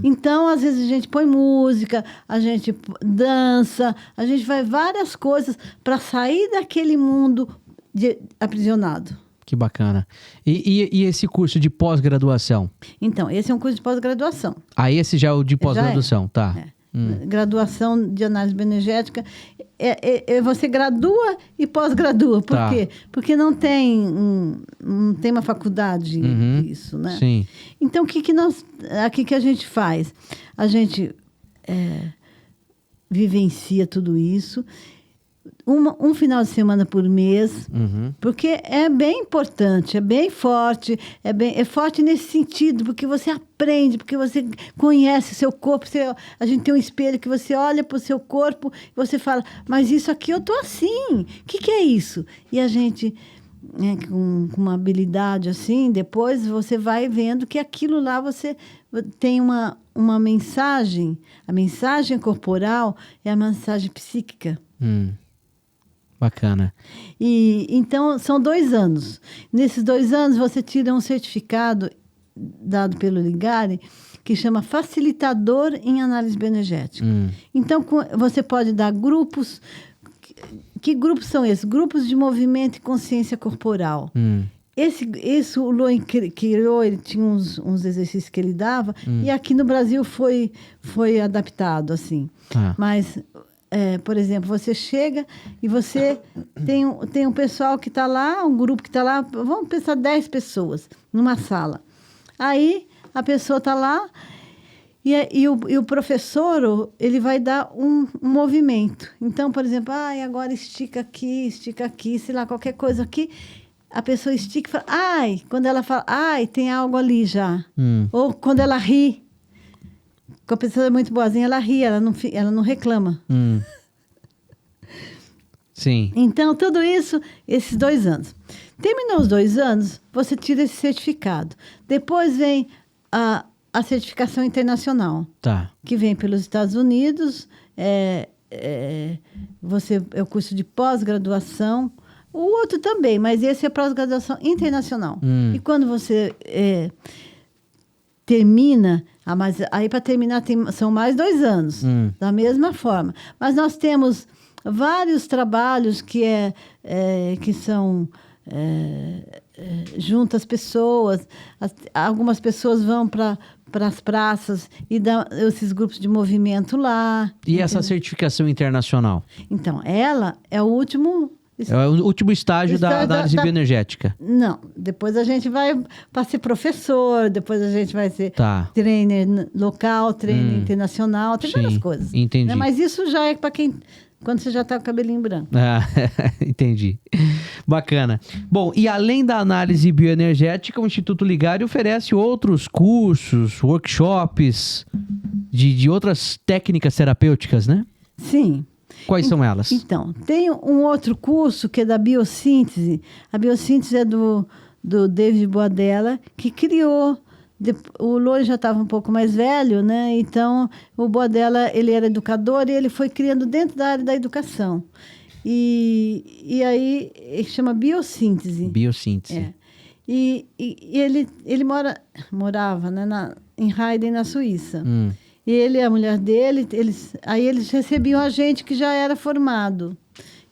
Então, às vezes, a gente põe música, a gente dança, a gente vai várias coisas para sair daquele mundo aprisionado. Que bacana. E esse curso de pós-graduação? Então, esse é um curso de pós-graduação. Esse já é o de pós-graduação, tá. Graduação de análise bioenergética. Você gradua e pós-gradua. Por quê? Porque não tem uma faculdade disso, né? Sim. Então, o que a gente faz? A gente vivencia tudo isso. Um final de semana por mês, porque é bem importante, é bem forte, é forte nesse sentido, porque você aprende, porque você conhece o seu corpo, a gente tem um espelho que você olha para o seu corpo e você fala, mas isso aqui eu tô assim, o que é isso? E a gente, com uma habilidade assim, depois você vai vendo que aquilo lá você tem uma mensagem, a mensagem corporal é a mensagem psíquica. Bacana. E então são 2 anos. Nesses 2 anos você tira um certificado dado pelo Ligare que chama facilitador em análise bioenergética. Então você pode dar grupos. Que grupos são esses? Grupos de movimento e consciência corporal. Esse o Loen criou, ele tinha uns exercícios que ele dava e aqui no Brasil foi adaptado assim. Mas por exemplo, você chega e você tem um pessoal que está lá, um grupo que está lá, vamos pensar 10 pessoas numa sala. Aí a pessoa está lá e o professor, ele vai dar um movimento. Então, por exemplo, agora estica aqui, sei lá, qualquer coisa aqui. A pessoa estica e fala, quando ela fala, tem algo ali já. Ou quando ela ri. Porque a pessoa é muito boazinha, ela ri, ela não reclama. Sim. Então, tudo isso, esses 2 anos. Terminou os 2 anos, você tira esse certificado. Depois vem a certificação internacional. Tá. Que vem pelos Estados Unidos. É o curso de pós-graduação. O outro também, mas esse é pós-graduação internacional. E quando você termina... mas aí para terminar são mais 2 anos, da mesma forma. Mas nós temos vários trabalhos que são junto às pessoas. Algumas pessoas vão para as praças e dão esses grupos de movimento lá. E entendeu? Essa certificação internacional? Então, ela é o último... É o último estágio da análise bioenergética. Não, depois a gente vai para ser professor, depois a gente vai ser trainer local, trainer internacional, tem várias coisas. Entendi. Né? Mas isso já é para quando você já está com o cabelinho branco. Entendi. Bacana. Bom, e além da análise bioenergética, o Instituto Ligare oferece outros cursos, workshops de outras técnicas terapêuticas, né? Sim. Quais são elas? Então, tem um outro curso que é da biossíntese. A biossíntese é do David Boadella, que criou. O Loen já estava um pouco mais velho, né? Então, o Boadella, ele era educador e ele foi criando dentro da área da educação. E aí, ele chama biossíntese. Biossíntese. E ele morava, né, em Heiden, na Suíça. E ele e a mulher dele, eles recebiam a gente que já era formado.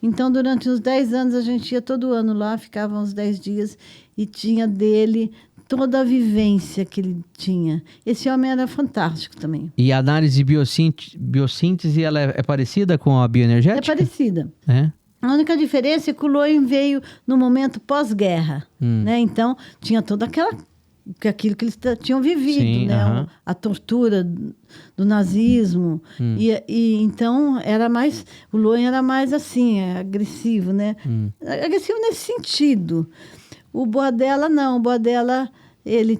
Então, durante uns 10 anos, a gente ia todo ano lá, ficava uns 10 dias, e tinha dele toda a vivência que ele tinha. Esse homem era fantástico também. E a análise biossíntese, ela é parecida com a bioenergética? É parecida. É? A única diferença é que o Loen veio no momento pós-guerra. Né? Então, tinha toda aquilo que eles tinham vivido, sim, né? A tortura do nazismo. E então o Loen era mais assim, agressivo, né? Agressivo nesse sentido. O Boadella, não. O Boadella, ele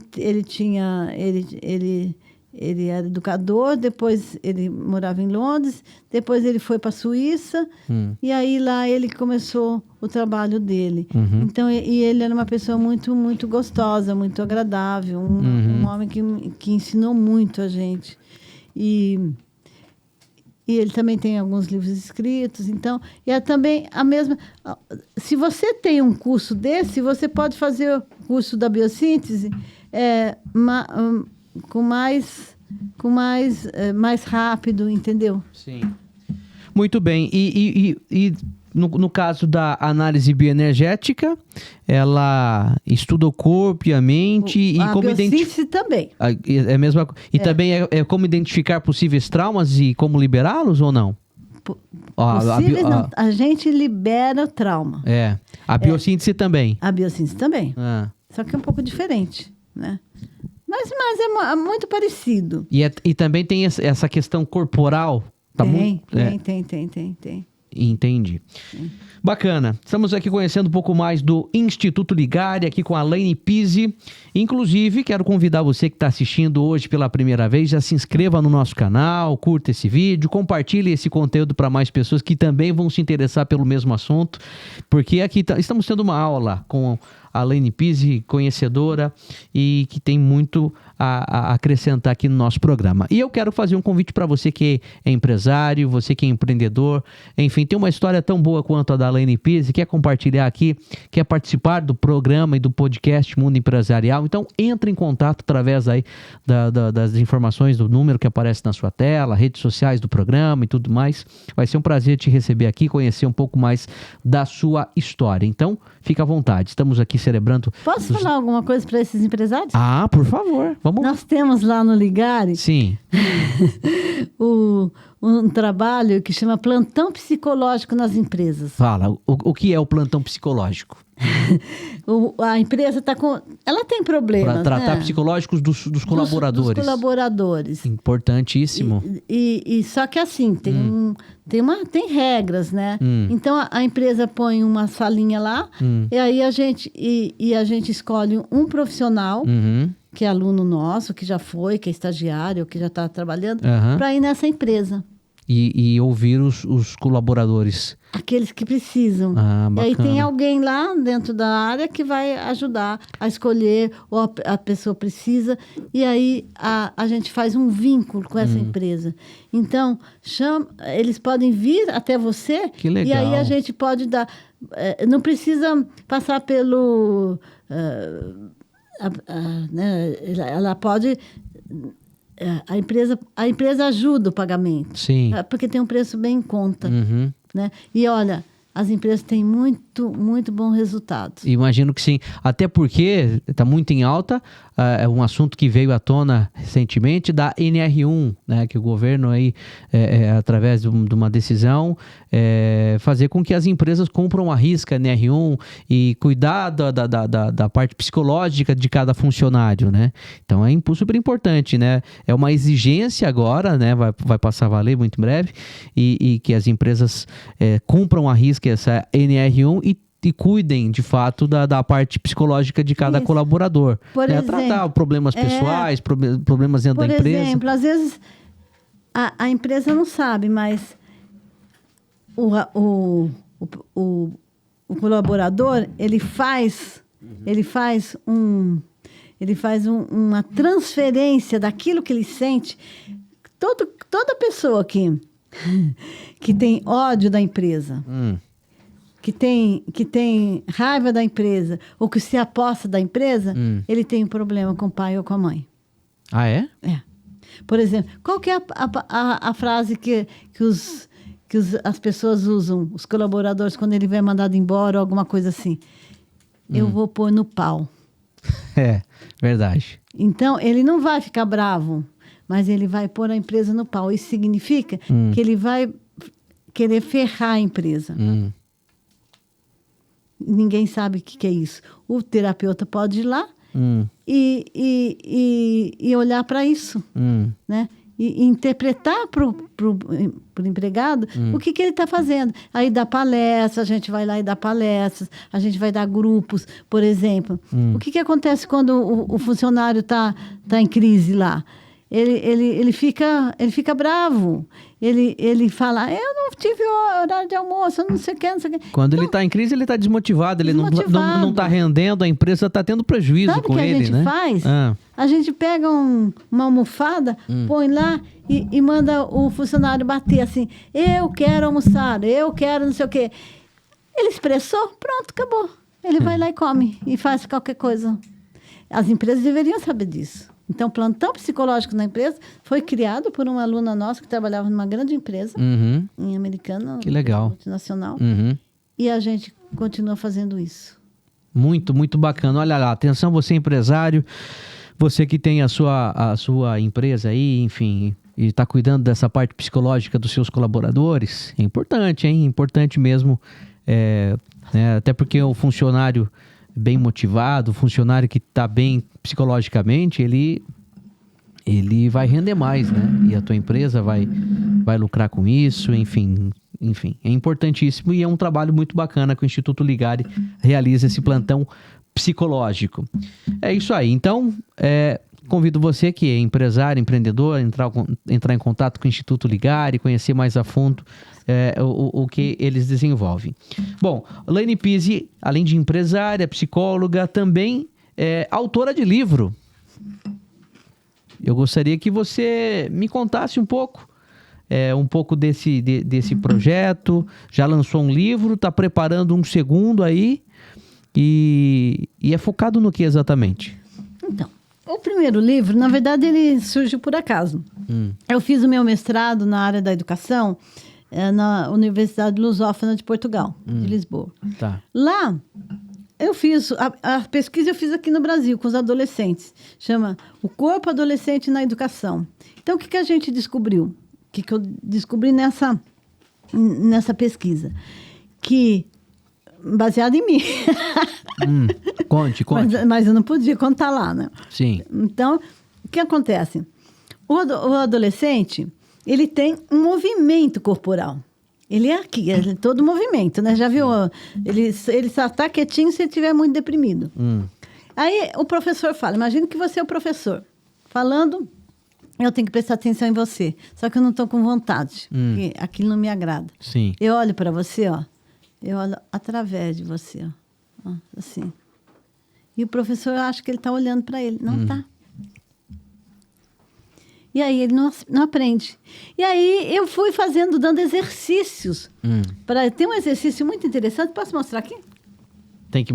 era educador, depois ele morava em Londres, depois ele foi para a Suíça, e aí lá ele começou o trabalho dele. Então, e ele era uma pessoa muito, muito gostosa, muito agradável, um homem que ensinou muito a gente. E ele também tem alguns livros escritos, então, e é também a mesma... Se você tem um curso desse, você pode fazer o curso da biossíntese mais rápido, entendeu? Sim. Muito bem. E no caso da análise bioenergética, ela estuda o corpo e a mente e a como biossíntese também. É a mesma e também é como identificar possíveis traumas e como liberá-los ou não? Não, a gente libera o trauma. A biossíntese também. A biossíntese também. Só que é um pouco diferente, né? Mas é muito parecido. E também tem essa questão corporal. Tem. Entendi. Sim. Bacana. Estamos aqui conhecendo um pouco mais do Instituto Ligare, aqui com a Laine Pizzi. Inclusive, quero convidar você que está assistindo hoje pela primeira vez, já se inscreva no nosso canal, curta esse vídeo, compartilhe esse conteúdo para mais pessoas que também vão se interessar pelo mesmo assunto, porque aqui estamos tendo uma aula com a Laine Pizzi, conhecedora e que tem muito a acrescentar aqui no nosso programa. E eu quero fazer um convite para você que é empresário, você que é empreendedor, enfim, tem uma história tão boa quanto a da Laine Pizzi, quer compartilhar aqui, quer participar do programa e do podcast Mundo Empresarial, então entre em contato através aí das informações do número que aparece na sua tela, redes sociais do programa e tudo mais. Vai ser um prazer te receber aqui, conhecer um pouco mais da sua história. Então, fica à vontade, estamos aqui celebrando... Posso falar alguma coisa para esses empresários? Ah, por favor, vamos lá. Nós temos lá no Ligare Sim. um trabalho que chama plantão psicológico nas empresas. Fala, o que é o plantão psicológico? A empresa ela tem problemas, para tratar né? psicológicos dos colaboradores. Dos colaboradores. Importantíssimo. E só que assim, tem regras, né? Então a empresa põe uma salinha lá, e aí a gente escolhe um profissional, que é aluno nosso, que já foi, que é estagiário, que já está trabalhando, para ir nessa empresa. E ouvir os colaboradores. Aqueles que precisam. E aí tem alguém lá dentro da área que vai ajudar a escolher, ou a pessoa precisa, e aí a gente faz um vínculo com essa empresa. Então, eles podem vir até você, que legal. E aí a gente pode dar... não precisa passar pelo... né, ela pode... A empresa ajuda o pagamento. Sim. Porque tem um preço bem em conta. Né? E olha, as empresas têm muito, muito bom resultado. Imagino que sim. Até porque está muito em alta, é um assunto que veio à tona recentemente da NR1, né? Que o governo aí, através de uma decisão, fazer com que as empresas cumpram a risca NR1 e cuidar da parte psicológica de cada funcionário, né? Então é super importante, né? É uma exigência agora, né? Vai passar a valer muito em breve e que as empresas cumpram a risca essa NR1 e cuidem, de fato, da parte psicológica de cada colaborador. Por exemplo, tratar problemas pessoais, problemas dentro da empresa. Por exemplo, às vezes a empresa não sabe, mas o colaborador, ele faz uma transferência daquilo que ele sente. Toda pessoa que tem ódio da empresa, que tem raiva da empresa, ou que se aposta da empresa, ele tem um problema com o pai ou com a mãe. Ah, é? É. Por exemplo, qual que é a frase que as pessoas usam, os colaboradores, quando ele vai mandado embora ou alguma coisa assim? Eu vou pôr no pau. É, verdade. Então, ele não vai ficar bravo, mas ele vai pôr a empresa no pau. Isso significa que ele vai querer ferrar a empresa. Ninguém sabe o que é isso. O terapeuta pode ir lá e olhar para isso, né? e interpretar para o empregado o que ele está fazendo. Aí dá palestra, a gente vai lá e dá palestras, a gente vai dar grupos, por exemplo. O que acontece quando o funcionário está em crise lá? Ele fica bravo. Ele fala, eu não tive horário de almoço, eu não sei o que, não sei o que. Quando ele está em crise, ele está desmotivado, ele não está rendendo, a empresa está tendo prejuízo com ele, né? Sabe o que a gente faz? A gente pega uma almofada, põe lá e manda o funcionário bater assim, eu quero almoçar, eu quero não sei o quê. Ele expressou, pronto, acabou. Ele vai lá e come e faz qualquer coisa. As empresas deveriam saber disso. Então, o plantão psicológico na empresa foi criado por uma aluna nossa que trabalhava numa grande empresa, em Americana, que legal. Multinacional, e a gente continua fazendo isso. Muito, muito bacana. Olha lá, atenção, você empresário, você que tem a sua empresa aí, enfim, e está cuidando dessa parte psicológica dos seus colaboradores, é importante, hein? Importante mesmo, né? Até porque o funcionário bem motivado, o funcionário que está bem psicologicamente, ele vai render mais, né? E a tua empresa vai lucrar com isso, enfim, é importantíssimo e é um trabalho muito bacana que o Instituto Ligari realiza esse plantão psicológico. É isso aí. Então, convido você que é empresário, empreendedor, entrar em contato com o Instituto Ligari, conhecer mais a fundo o que eles desenvolvem. Bom, Laine Pizzi, além de empresária, psicóloga, também é autora de livro. Eu gostaria que você me contasse um pouco desse projeto. Já lançou um livro, está preparando um segundo aí e é focado no que exatamente? Então, o primeiro livro, na verdade, ele surgiu por acaso. Eu fiz o meu mestrado na área da educação na Universidade Lusófona de Portugal, de Lisboa. Tá. Lá, eu fiz a pesquisa eu fiz aqui no Brasil com os adolescentes. Chama O Corpo Adolescente na Educação. Então, o que a gente descobriu? O que eu descobri nessa pesquisa? Que, baseado em mim. Conte. Mas eu não podia contar lá, né? Sim. Então, o que acontece? O adolescente, ele tem um movimento corporal. Ele é aqui, ele é todo movimento, né? Já viu? Ele só está quietinho se ele estiver muito deprimido. Aí o professor fala, imagina que você é o professor. Falando, eu tenho que prestar atenção em você. Só que eu não estou com vontade, porque aquilo não me agrada. Sim. Eu olho para você, ó. Eu olho através de você, ó. Assim. E o professor, eu acho que ele está olhando para ele. Não tá. E aí ele não aprende. E aí eu fui dando exercícios. Tem um exercício muito interessante. Posso mostrar aqui? Tem que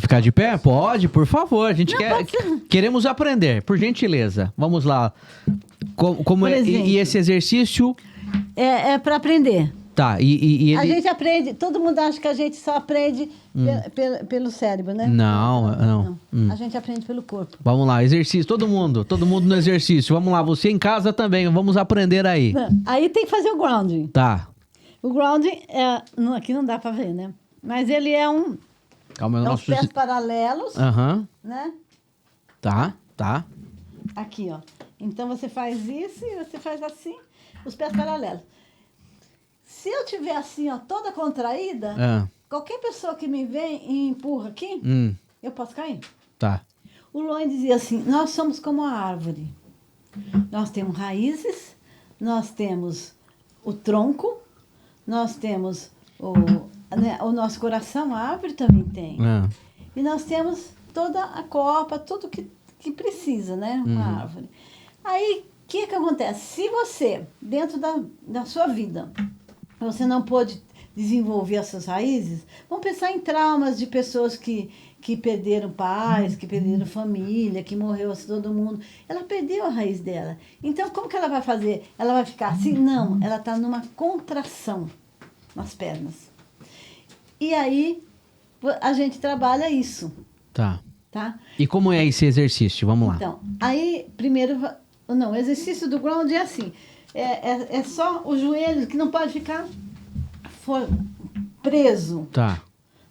ficar de pé? Pode, por favor. A gente Não, queremos aprender, por gentileza. Vamos lá. Como e esse exercício? É para aprender. Tá, e ele... A gente aprende, todo mundo acha que a gente só aprende pelo cérebro, né? Não. A gente aprende pelo corpo. Vamos lá, exercício, todo mundo no exercício. Vamos lá, você em casa também, vamos aprender aí. Aí tem que fazer o grounding. Tá. O grounding, aqui não dá para ver, né? Mas ele é Calma, os pés paralelos, né? Tá. Aqui, ó. Então você faz isso e você faz assim, os pés paralelos. Se eu tiver assim, ó, toda contraída, qualquer pessoa que me vem e empurra aqui, eu posso cair. Tá. O Loen dizia assim, nós somos como a árvore. Nós temos raízes, nós temos o tronco, nós temos o nosso coração, a árvore também tem. E nós temos toda a copa, tudo que precisa, né? Uma árvore. Aí, o que acontece? Se você, dentro da sua vida, você não pôde desenvolver as suas raízes, vamos pensar em traumas de pessoas que perderam pais, que perderam família, que morreu todo mundo. Ela perdeu a raiz dela. Então, como que ela vai fazer? Ela vai ficar assim? Não, ela está numa contração nas pernas. E aí, a gente trabalha isso. Tá. E como é esse exercício? Vamos lá. Então, aí, primeiro... Não, o exercício do ground é assim. É só o joelho que não pode ficar preso. Tá.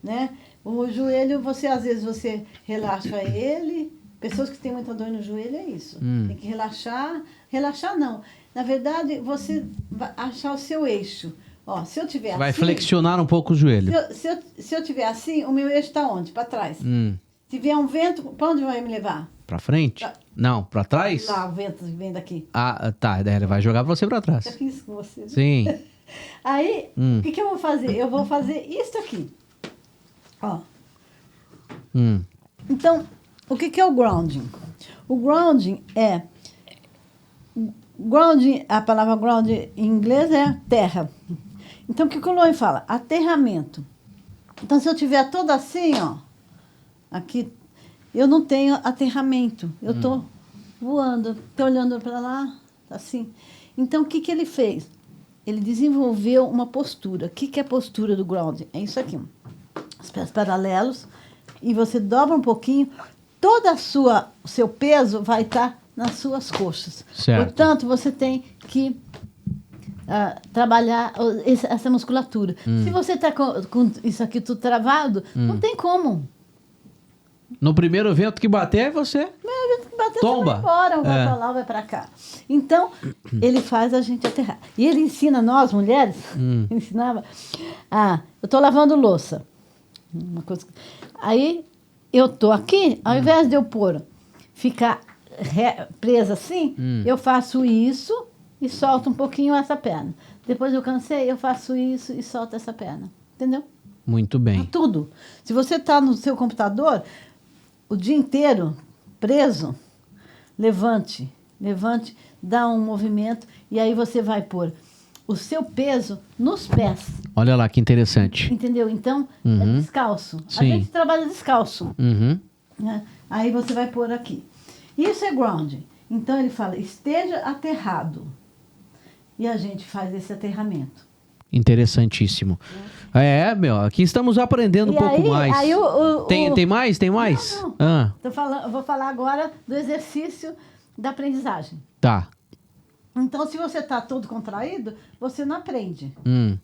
Né? O joelho, às vezes você relaxa ele. Pessoas que têm muita dor no joelho é isso. Tem que relaxar. Relaxar não. Na verdade, você vai achar o seu eixo. Ó, se eu tiver Vai assim... flexionar um pouco o joelho. Se eu tiver assim, o meu eixo está onde? Para trás. Se vier um vento, para onde vai me levar? Pra frente? Não, pra trás? Lá, o vento vem daqui. Ah, tá. Daí ele vai jogar você pra Eu trás. fiz isso com você. Né? Sim. Aí, o que eu vou fazer? Eu vou fazer isso aqui. Ó. Hum. Então, o que é o grounding? O grounding é... Grounding, a palavra grounding em inglês é terra. Então, o que o Loen fala? Aterramento. Então, se eu tiver todo assim, ó, aqui, eu não tenho aterramento. Eu estou voando, estou olhando para lá, assim. Então, o que ele fez? Ele desenvolveu uma postura. O que é a postura do grounding? É isso aqui. Os pés paralelos. E você dobra um pouquinho. Todo o seu peso vai estar nas suas coxas. Certo. Portanto, você tem que trabalhar essa musculatura. Se você está com isso aqui tudo travado, não tem como. No primeiro vento que bater, você Bater, tomba. você vai embora, vai É. para lá, vai para cá. Então, ele faz a gente aterrar. E ele ensina nós, mulheres, ensinava, eu estou lavando louça. Uma coisa. Aí, eu estou aqui, ao invés de eu ficar presa assim, eu faço isso e solto um pouquinho essa perna. Depois eu cansei, eu faço isso e solto essa perna. Entendeu? Muito bem. Tudo. Se você está no seu computador o dia inteiro preso, levante, dá um movimento e aí você vai pôr o seu peso nos pés. Olha lá que interessante. Entendeu? Então, é descalço. A Sim. gente trabalha descalço. Uhum. Né? Aí você vai pôr aqui. Isso é grounding. Então ele fala, esteja aterrado. E a gente faz esse aterramento. Interessantíssimo. Aqui estamos aprendendo um pouco mais. Aí Tem mais? Tem mais? Não. Ah, Eu vou falar agora do exercício da aprendizagem. tá. Então, se você está todo contraído, você não aprende.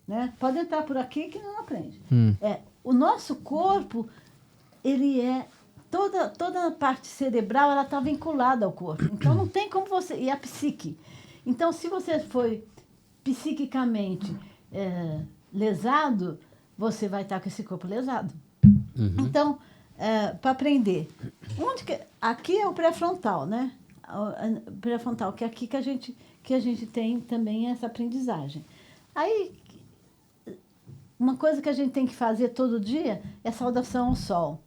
Né? Pode entrar por aqui que não aprende. O nosso corpo, ele é... Toda a parte cerebral, ela está vinculada ao corpo. Então, não tem como você... E a psique. Então, se você foi psiquicamente lesado, você vai estar com esse corpo lesado. Então, para aprender, aqui é o pré-frontal, né? O pré-frontal, que é aqui que a gente tem também essa aprendizagem. Aí, uma coisa que a gente tem que fazer todo dia é saudação ao sol.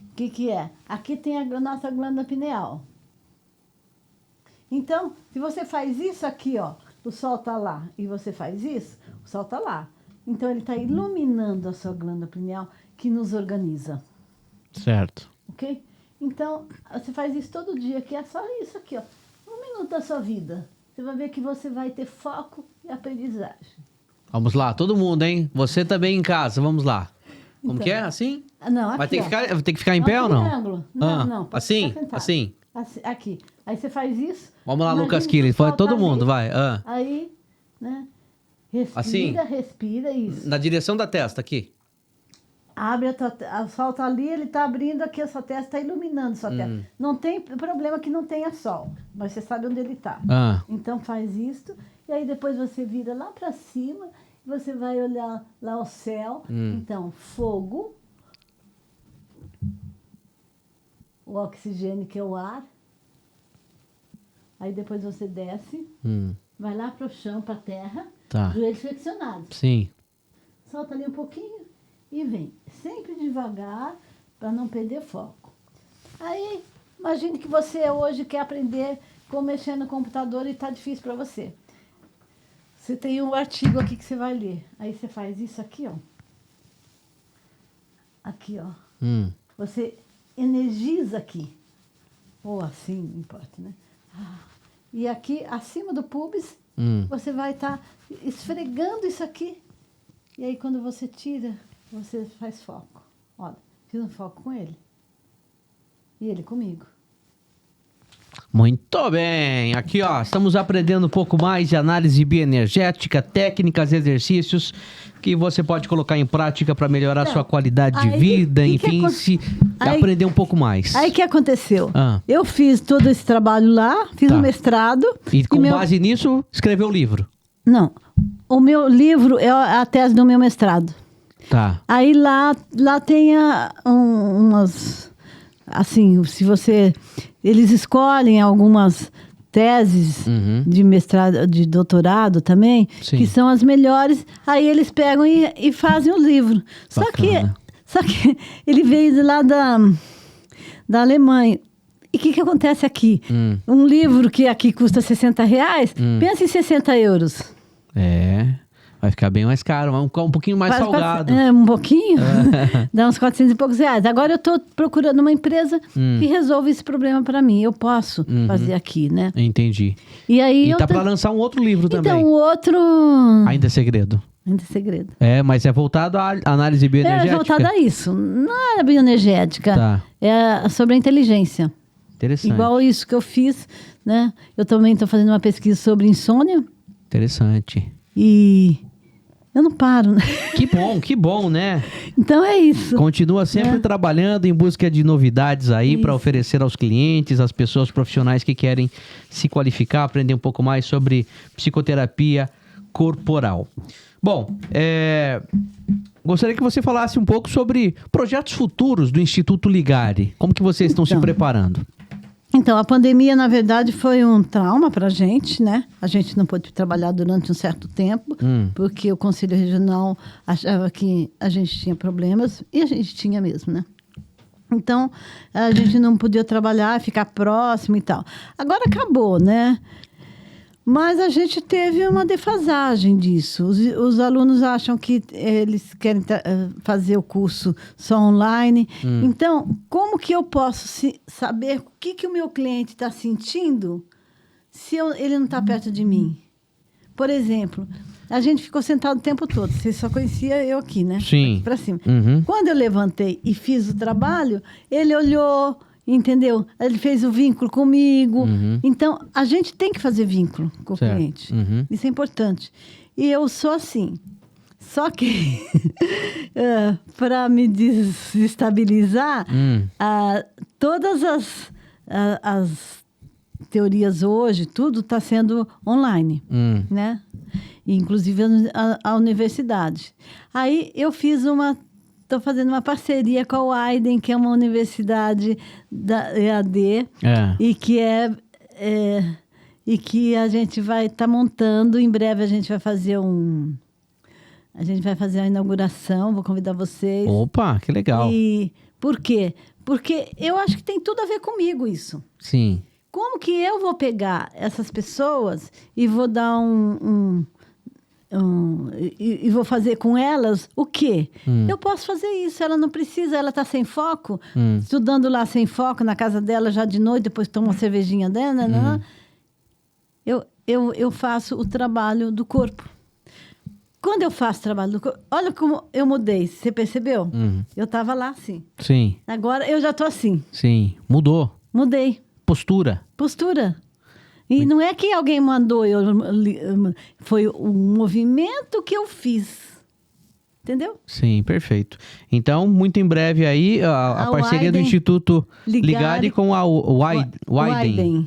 O que é? Aqui tem a nossa glândula pineal. Então, se você faz isso aqui, ó, o sol está lá, e você faz isso, o sol está lá. Então, ele está iluminando a sua glândula pineal, que nos organiza. Certo. Ok? Então, você faz isso todo dia, que é só isso aqui, ó. 1 minuto da sua vida. Você vai ver que você vai ter foco e aprendizagem. Vamos lá, todo mundo, hein? Você também em casa, vamos lá. Como Então. que é? Assim? Não, aqui, Vai ter ó. que ficar em pé ou não? Triângulo. Não. pode Assim? ficar sentado. Assim? Aqui. Aí você faz isso. Vamos lá, imagina Lucas que Killing. o sol Todo tá mundo, ali. vai. Aí, né? Respira, Assim? respira, isso. Na direção da testa, aqui. Abre o sol tá ali, ele tá abrindo aqui a sua testa, está iluminando a sua testa. Não tem problema que não tenha sol, mas você sabe onde ele está. Então faz isso, e aí depois você vira lá para cima, e você vai olhar lá o céu. Então, fogo, o oxigênio que é o ar. Aí depois você desce, vai lá para o chão, para a terra, Tá. joelhos flexionados. Sim. Solta ali um pouquinho e vem. Sempre devagar, para não perder foco. Aí, imagine que você hoje quer aprender como mexer no computador e está difícil para você. Você tem um artigo aqui que você vai ler. Aí você faz isso aqui, ó. Aqui, ó. Você energiza aqui. Ou assim, não importa, né? E aqui, acima do pubis, você vai estar esfregando isso aqui. E aí, quando você tira, você faz foco. Olha, fiz um foco com ele. E ele comigo. Muito bem. Aqui, ó, estamos aprendendo um pouco mais de análise bioenergética, técnicas, exercícios que você pode colocar em prática para melhorar sua qualidade de vida, enfim, aprender um pouco mais. Aí o que aconteceu? Ah. Eu fiz todo esse trabalho lá, fiz um mestrado. E com base nisso, escreveu o livro? Não. O meu livro é a tese do meu mestrado. Tá. Aí lá tem umas... Assim, se você... Eles escolhem algumas teses Uhum. de mestrado, de doutorado também, Sim. que são as melhores. Aí eles pegam e fazem o livro. Só Bacana. que ele veio de lá da Alemanha. E o que acontece aqui? Um livro que aqui custa R$60, pensa em 60 euros. Vai ficar bem mais caro, vai ficar um pouquinho mais salgado. Um pouquinho? Dá uns 400 e poucos reais. Agora eu estou procurando uma empresa que resolva esse problema para mim. Eu posso fazer aqui, né? Entendi. E aí E tá para lançar um outro livro também. Então, o outro... Ainda é segredo. Ainda é segredo. Mas é voltado à análise bioenergética. É voltado a isso. Não é bioenergética. Tá. É sobre a inteligência. Interessante. Igual isso que eu fiz, né? Eu também estou fazendo uma pesquisa sobre insônia. Interessante. E eu não paro, né? Que bom, né? Então é isso. Continua sempre trabalhando em busca de novidades aí para oferecer aos clientes, às pessoas profissionais que querem se qualificar, aprender um pouco mais sobre psicoterapia corporal. Bom, gostaria que você falasse um pouco sobre projetos futuros do Instituto Ligare. Como que vocês estão se preparando? Então, a pandemia, na verdade, foi um trauma para a gente, né? A gente não pôde trabalhar durante um certo tempo, porque o Conselho Regional achava que a gente tinha problemas, e a gente tinha mesmo, né? Então, a gente não podia trabalhar, ficar próximo e tal. Agora acabou, né? Mas a gente teve uma defasagem disso. Os alunos acham que eles querem fazer o curso só online. Então, como que eu posso saber o que o meu cliente está sentindo se ele não está perto de mim? Por exemplo, a gente ficou sentado o tempo todo. Você só conhecia eu aqui, né? Sim. Aqui para cima. Uhum. Quando eu levantei e fiz o trabalho, ele olhou... Entendeu? Ele fez o vínculo comigo. Então, a gente tem que fazer vínculo com o cliente. Isso é importante. E eu sou assim. Só que, para me desestabilizar, todas as teorias hoje, tudo está sendo online, né? Inclusive a universidade. Aí, eu fiz Estou fazendo uma parceria com a Widen, que é uma universidade da EAD, e que a gente vai estar montando. Em breve a gente vai fazer a inauguração, vou convidar vocês. Opa, que legal. E por quê? Porque eu acho que tem tudo a ver comigo isso. Sim. Como que eu vou pegar essas pessoas e vou dar e vou fazer com elas o quê? Eu posso fazer isso, ela não precisa, ela está sem foco, estudando lá sem foco, na casa dela já de noite, depois toma uma cervejinha dela, né? Eu faço o trabalho do corpo. Quando eu faço o trabalho do corpo, olha como eu mudei, você percebeu? Eu estava lá assim. Sim. Agora eu já estou assim. Sim. Mudou. Mudei. Postura. E não é que alguém mandou, foi um movimento que eu fiz. Entendeu? Sim, perfeito. Então, muito em breve aí, a parceria do Instituto Ligare com a Widen.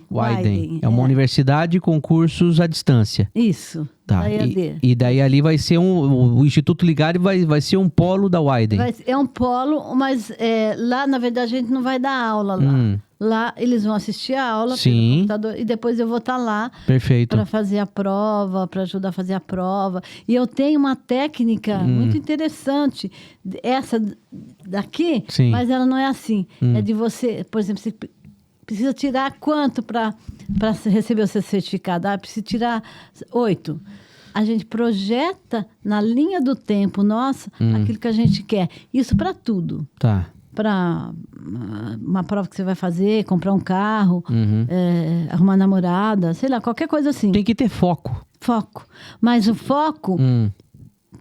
É uma universidade com cursos à distância. Isso, tá. Da EAD. E daí ali vai ser o Instituto Ligare vai ser um polo da Widen. É um polo, mas lá, na verdade, a gente não vai dar aula lá. Lá eles vão assistir a aula pelo computador e depois eu vou estar lá para fazer a prova, para ajudar a fazer a prova. E eu tenho uma técnica muito interessante, essa daqui, mas ela não é assim. É de você, por exemplo, você precisa tirar quanto para receber o seu certificado? Precisa tirar 8. A gente projeta na linha do tempo nossa aquilo que a gente quer. Isso para tudo. Tá. Para uma prova que você vai fazer, comprar um carro, arrumar namorada, sei lá, qualquer coisa assim. Tem que ter foco. Foco. Mas o foco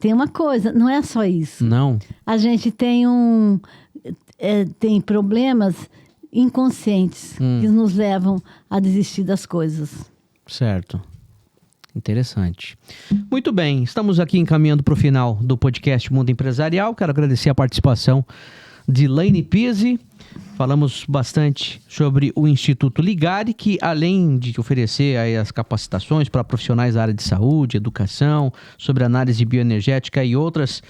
tem uma coisa, não é só isso. Não. A gente tem tem problemas inconscientes que nos levam a desistir das coisas. Certo. Interessante. Muito bem, estamos aqui encaminhando para o final do podcast Mundo Empresarial. Quero agradecer a participação de Elaine Pizzi. Falamos bastante sobre o Instituto Ligare, que além de oferecer aí as capacitações para profissionais da área de saúde, educação, sobre análise bioenergética e outras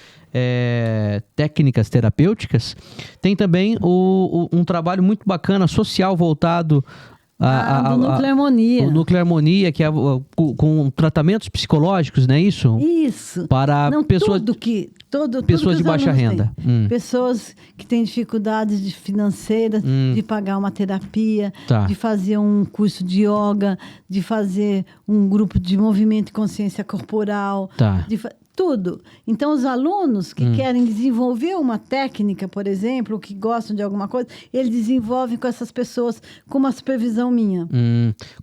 técnicas terapêuticas, tem também um trabalho muito bacana, social, voltado do Núcleo Harmonia. O Núcleo Harmonia, que é com tratamentos psicológicos, não é isso? Isso. Para pessoas pessoas de baixa renda. Pessoas que têm dificuldades financeiras de pagar uma terapia, Tá. de fazer um curso de yoga, de fazer um grupo de movimento e consciência corporal, Tá. tudo. Então, os alunos que querem desenvolver uma técnica, por exemplo, ou que gostam de alguma coisa, eles desenvolvem com essas pessoas, com uma supervisão minha.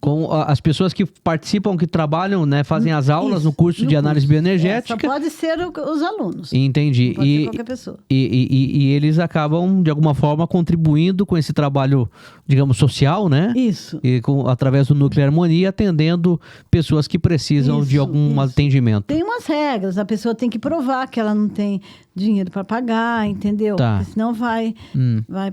Com as pessoas que participam, que trabalham, né, fazem as aulas Isso, no curso de análise bioenergética. Só pode ser os alunos. Entendi. Não pode ser qualquer pessoa. E eles acabam, de alguma forma, contribuindo com esse trabalho, digamos, social, né? Isso. E através do Núcleo Harmonia, atendendo pessoas que precisam de algum atendimento. Tem umas regras, a pessoa tem que provar que ela não tem dinheiro para pagar, entendeu? Tá. Porque senão vai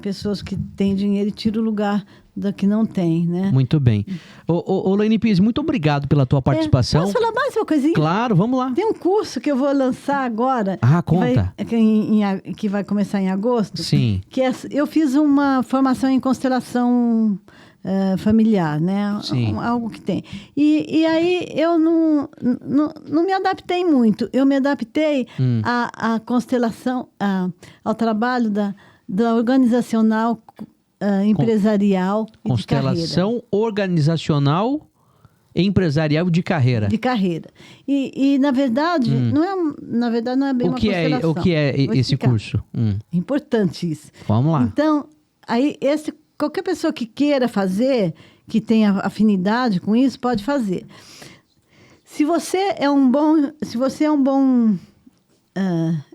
pessoas que têm dinheiro e tiram o lugar da que não tem, né? Muito bem. Ô, Elaine Pizzi, muito obrigado pela tua participação. Posso falar mais uma coisinha? Claro, vamos lá. Tem um curso que eu vou lançar agora. Conta. Que vai começar em agosto. Sim. Eu fiz uma formação em constelação familiar, né? Sim. Algo que tem. E aí eu não me adaptei muito. Eu me adaptei à constelação, ao trabalho da organizacional, empresarial e de carreira. Constelação organizacional empresarial de carreira. De carreira. E na verdade, não é bem uma constelação. O que é Vou esse explicar. curso? É importante isso. Vamos lá. Então, aí qualquer pessoa que queira fazer, que tenha afinidade com isso, pode fazer. Se você é um bom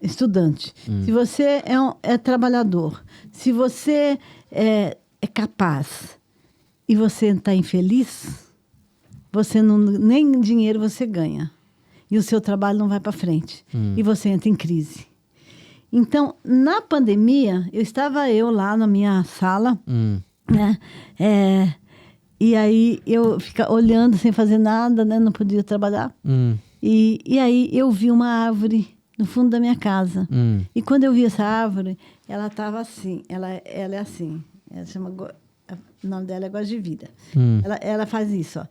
estudante, se você é trabalhador, se você é capaz e você está infeliz, você nem dinheiro você ganha. E o seu trabalho não vai para frente. E você entra em crise. Então, na pandemia, estava lá na minha sala, né? E aí eu ficava olhando sem fazer nada, né? Não podia trabalhar. E aí eu vi uma árvore no fundo da minha casa. E quando eu vi essa árvore, ela estava assim. Ela é assim. O nome dela é Gosto de Vida. Ela faz isso, ó.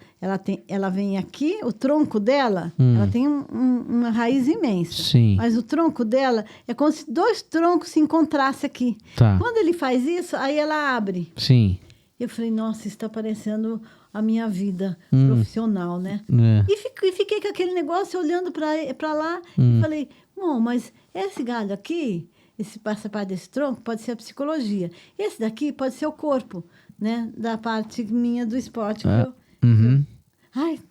Ela vem aqui, o tronco dela, ela tem uma raiz imensa. Sim. Mas o tronco dela é como se dois troncos se encontrassem aqui. Tá. Quando ele faz isso, aí ela abre. Sim. Eu falei, nossa, isso está parecendo a minha vida profissional, né? E fiquei com aquele negócio olhando para lá e falei, bom, mas esse galho aqui, essa parte desse tronco pode ser a psicologia. Esse daqui pode ser o corpo, né? Da parte minha do esporte.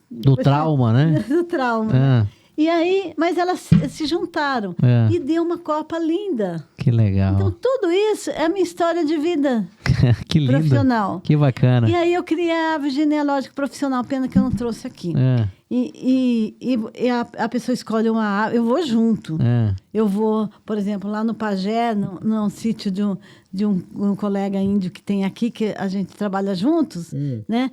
Do trauma, né? Do trauma. Né? E aí, mas elas se juntaram e deu uma copa linda. Que legal. Então, tudo isso é a minha história de vida que lindo. profissional. Que bacana. E aí eu criei a árvore genealógica profissional, pena que eu não trouxe aqui. E a pessoa escolhe uma árvore, eu vou junto. Eu vou, por exemplo, lá no Pajé, num sítio de um colega índio que tem aqui, que a gente trabalha juntos, né?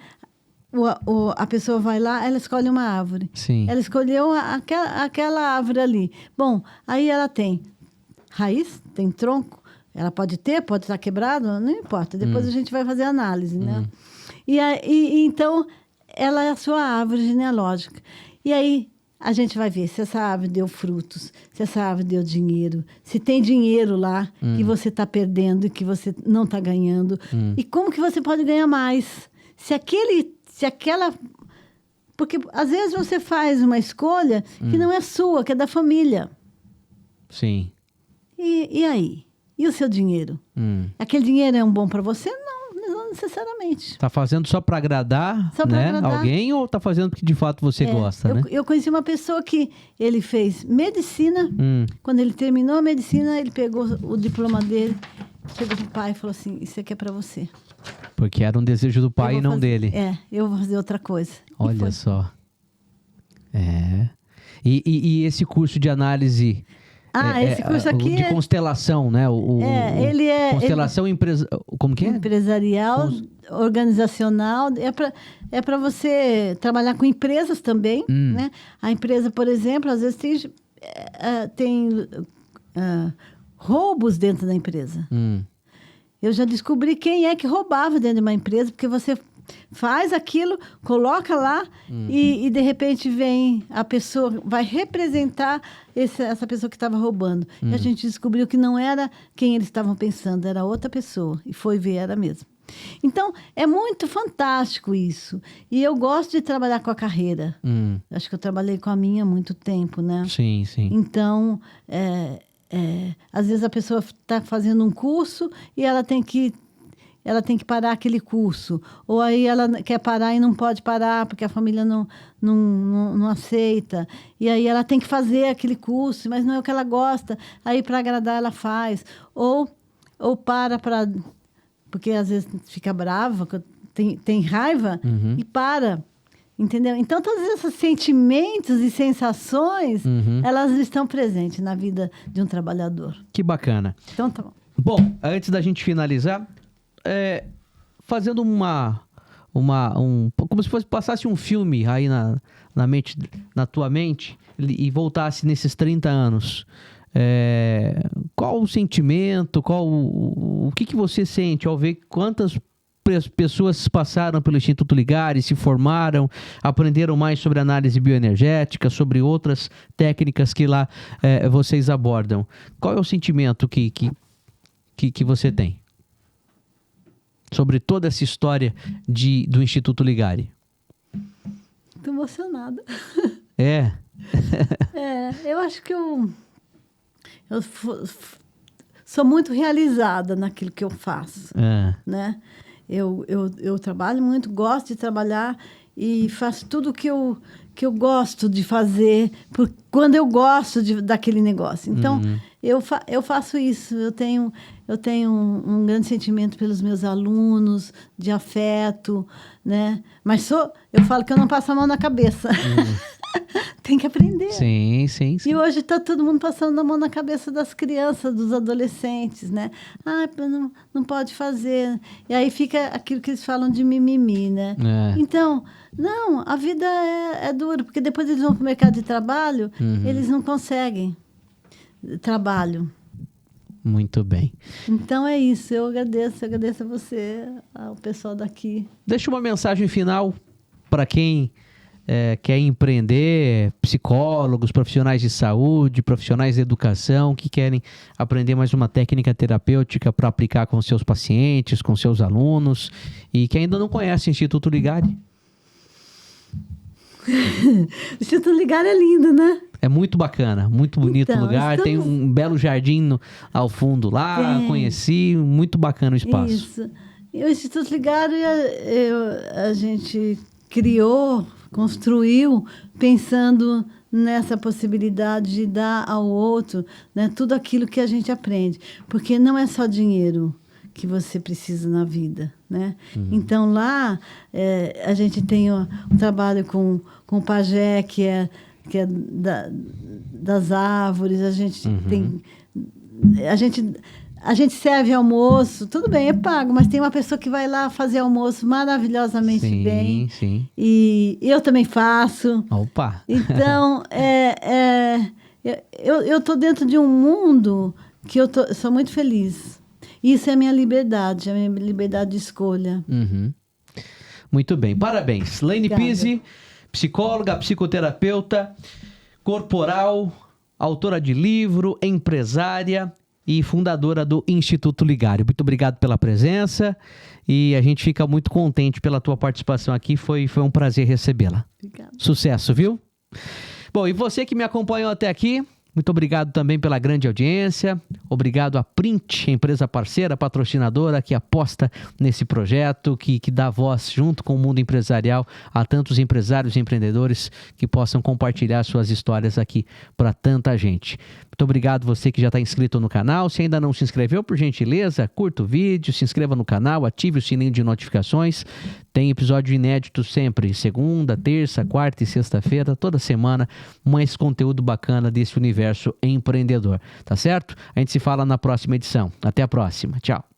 A pessoa vai lá, ela escolhe uma árvore. Sim. Ela escolheu aquela árvore ali. Bom, aí ela tem raiz, tem tronco. Ela pode estar quebrada, não importa. Depois a gente vai fazer análise, né? E então, ela é a sua árvore genealógica. E aí, a gente vai ver se essa árvore deu frutos, se essa árvore deu dinheiro, se tem dinheiro lá que você está perdendo e que você não está ganhando. E como que você pode ganhar mais? Se aquela... Porque, às vezes, você faz uma escolha que não é sua, que é da família. Sim. E aí? E o seu dinheiro? Aquele dinheiro é bom para você? Não necessariamente. Tá fazendo só para agradar, Só pra né? agradar. Alguém ou tá fazendo porque de fato você gosta, né? Eu conheci uma pessoa que ele fez medicina. Quando ele terminou a medicina, ele pegou o diploma dele, chegou pro pai e falou assim, isso aqui é para você. Porque era um desejo do pai e não dele. Eu vou fazer outra coisa. Olha só. E esse curso de análise... esse curso aqui de constelação, né? Ele é... Constelação como que é? Empresarial, organizacional. É para você trabalhar com empresas também, né? A empresa, por exemplo, às vezes tem roubos dentro da empresa. Eu já descobri quem é que roubava dentro de uma empresa, porque você faz aquilo, coloca lá e de repente vem a pessoa, vai representar essa pessoa que estava roubando. E a gente descobriu que não era quem eles estavam pensando, era outra pessoa. E foi ver, era mesmo. Então, é muito fantástico isso. E eu gosto de trabalhar com a carreira. Acho que eu trabalhei com a minha há muito tempo, né? Sim, sim. Então, às vezes a pessoa está fazendo um curso e ela tem que parar aquele curso. Ou aí ela quer parar e não pode parar porque a família não aceita. E aí ela tem que fazer aquele curso, mas não é o que ela gosta. Aí, para agradar, ela faz. Ou para... Porque às vezes fica brava, tem raiva e para. Entendeu? Então, todos esses sentimentos e sensações, elas estão presentes na vida de um trabalhador. Que bacana. Então, tá bom. Bom, antes da gente finalizar, fazendo como se passasse um filme aí na tua mente e voltasse nesses 30 anos. Qual o sentimento, o que você sente ao ver quantas pessoas passaram pelo Instituto Ligari, se formaram, aprenderam mais sobre análise bioenergética, sobre outras técnicas que lá vocês abordam? Qual é o sentimento que você tem sobre toda essa história do Instituto Ligari? Estou emocionada. Eu acho que eu sou muito realizada naquilo que eu faço, né? Eu trabalho muito, gosto de trabalhar e faço tudo que eu gosto de fazer quando eu gosto daquele negócio. Então, eu faço isso. Eu tenho um grande sentimento pelos meus alunos, de afeto, né? Mas eu falo que eu não passo a mão na cabeça. Tem que aprender. Sim. E hoje está todo mundo passando a mão na cabeça das crianças, dos adolescentes, né? Não pode fazer. E aí fica aquilo que eles falam de mimimi, né? Então, não, a vida é dura, porque depois eles vão para o mercado de trabalho, eles não conseguem trabalho. Muito bem. Então é isso, eu agradeço a você, ao pessoal daqui. Deixa uma mensagem final para quem quer empreender, psicólogos, profissionais de saúde, profissionais de educação, que querem aprender mais uma técnica terapêutica para aplicar com seus pacientes, com seus alunos, e que ainda não conhecem o Instituto Ligari. O Instituto Ligari é lindo, né? É muito bacana, muito bonito o lugar. Tem um belo jardim ao fundo lá, conheci, muito bacana o espaço. Isso. E o Instituto Ligari, a gente construiu pensando nessa possibilidade de dar ao outro, né, tudo aquilo que a gente aprende. Porque não é só dinheiro que você precisa na vida, né? Então, lá, a gente tem um trabalho com o pajé, que é das árvores, a gente tem... A gente serve almoço, tudo bem, é pago, mas tem uma pessoa que vai lá fazer almoço maravilhosamente bem. Sim. E eu também faço. Opa! Então, eu estou dentro de um mundo que eu sou muito feliz. Isso é a minha liberdade de escolha. Muito bem, parabéns. Laine Pizzi, psicóloga, psicoterapeuta, corporal, autora de livro, empresária e fundadora do Instituto Ligari. Muito obrigado pela presença e a gente fica muito contente pela tua participação aqui. Foi um prazer recebê-la. Obrigada. Sucesso, viu? Bom, e você que me acompanhou até aqui, Muito obrigado também pela grande audiência. Obrigado à Print, empresa parceira, patrocinadora, que aposta nesse projeto, que dá voz junto com o mundo empresarial a tantos empresários e empreendedores que possam compartilhar suas histórias aqui para tanta gente. Muito obrigado você que já está inscrito no canal. Se ainda não se inscreveu, por gentileza, curta o vídeo, se inscreva no canal, ative o sininho de notificações. Tem episódio inédito sempre, segunda, terça, quarta e sexta-feira, toda semana, mais conteúdo bacana desse universo empreendedor, tá certo? A gente se fala na próxima edição. Até a próxima. Tchau.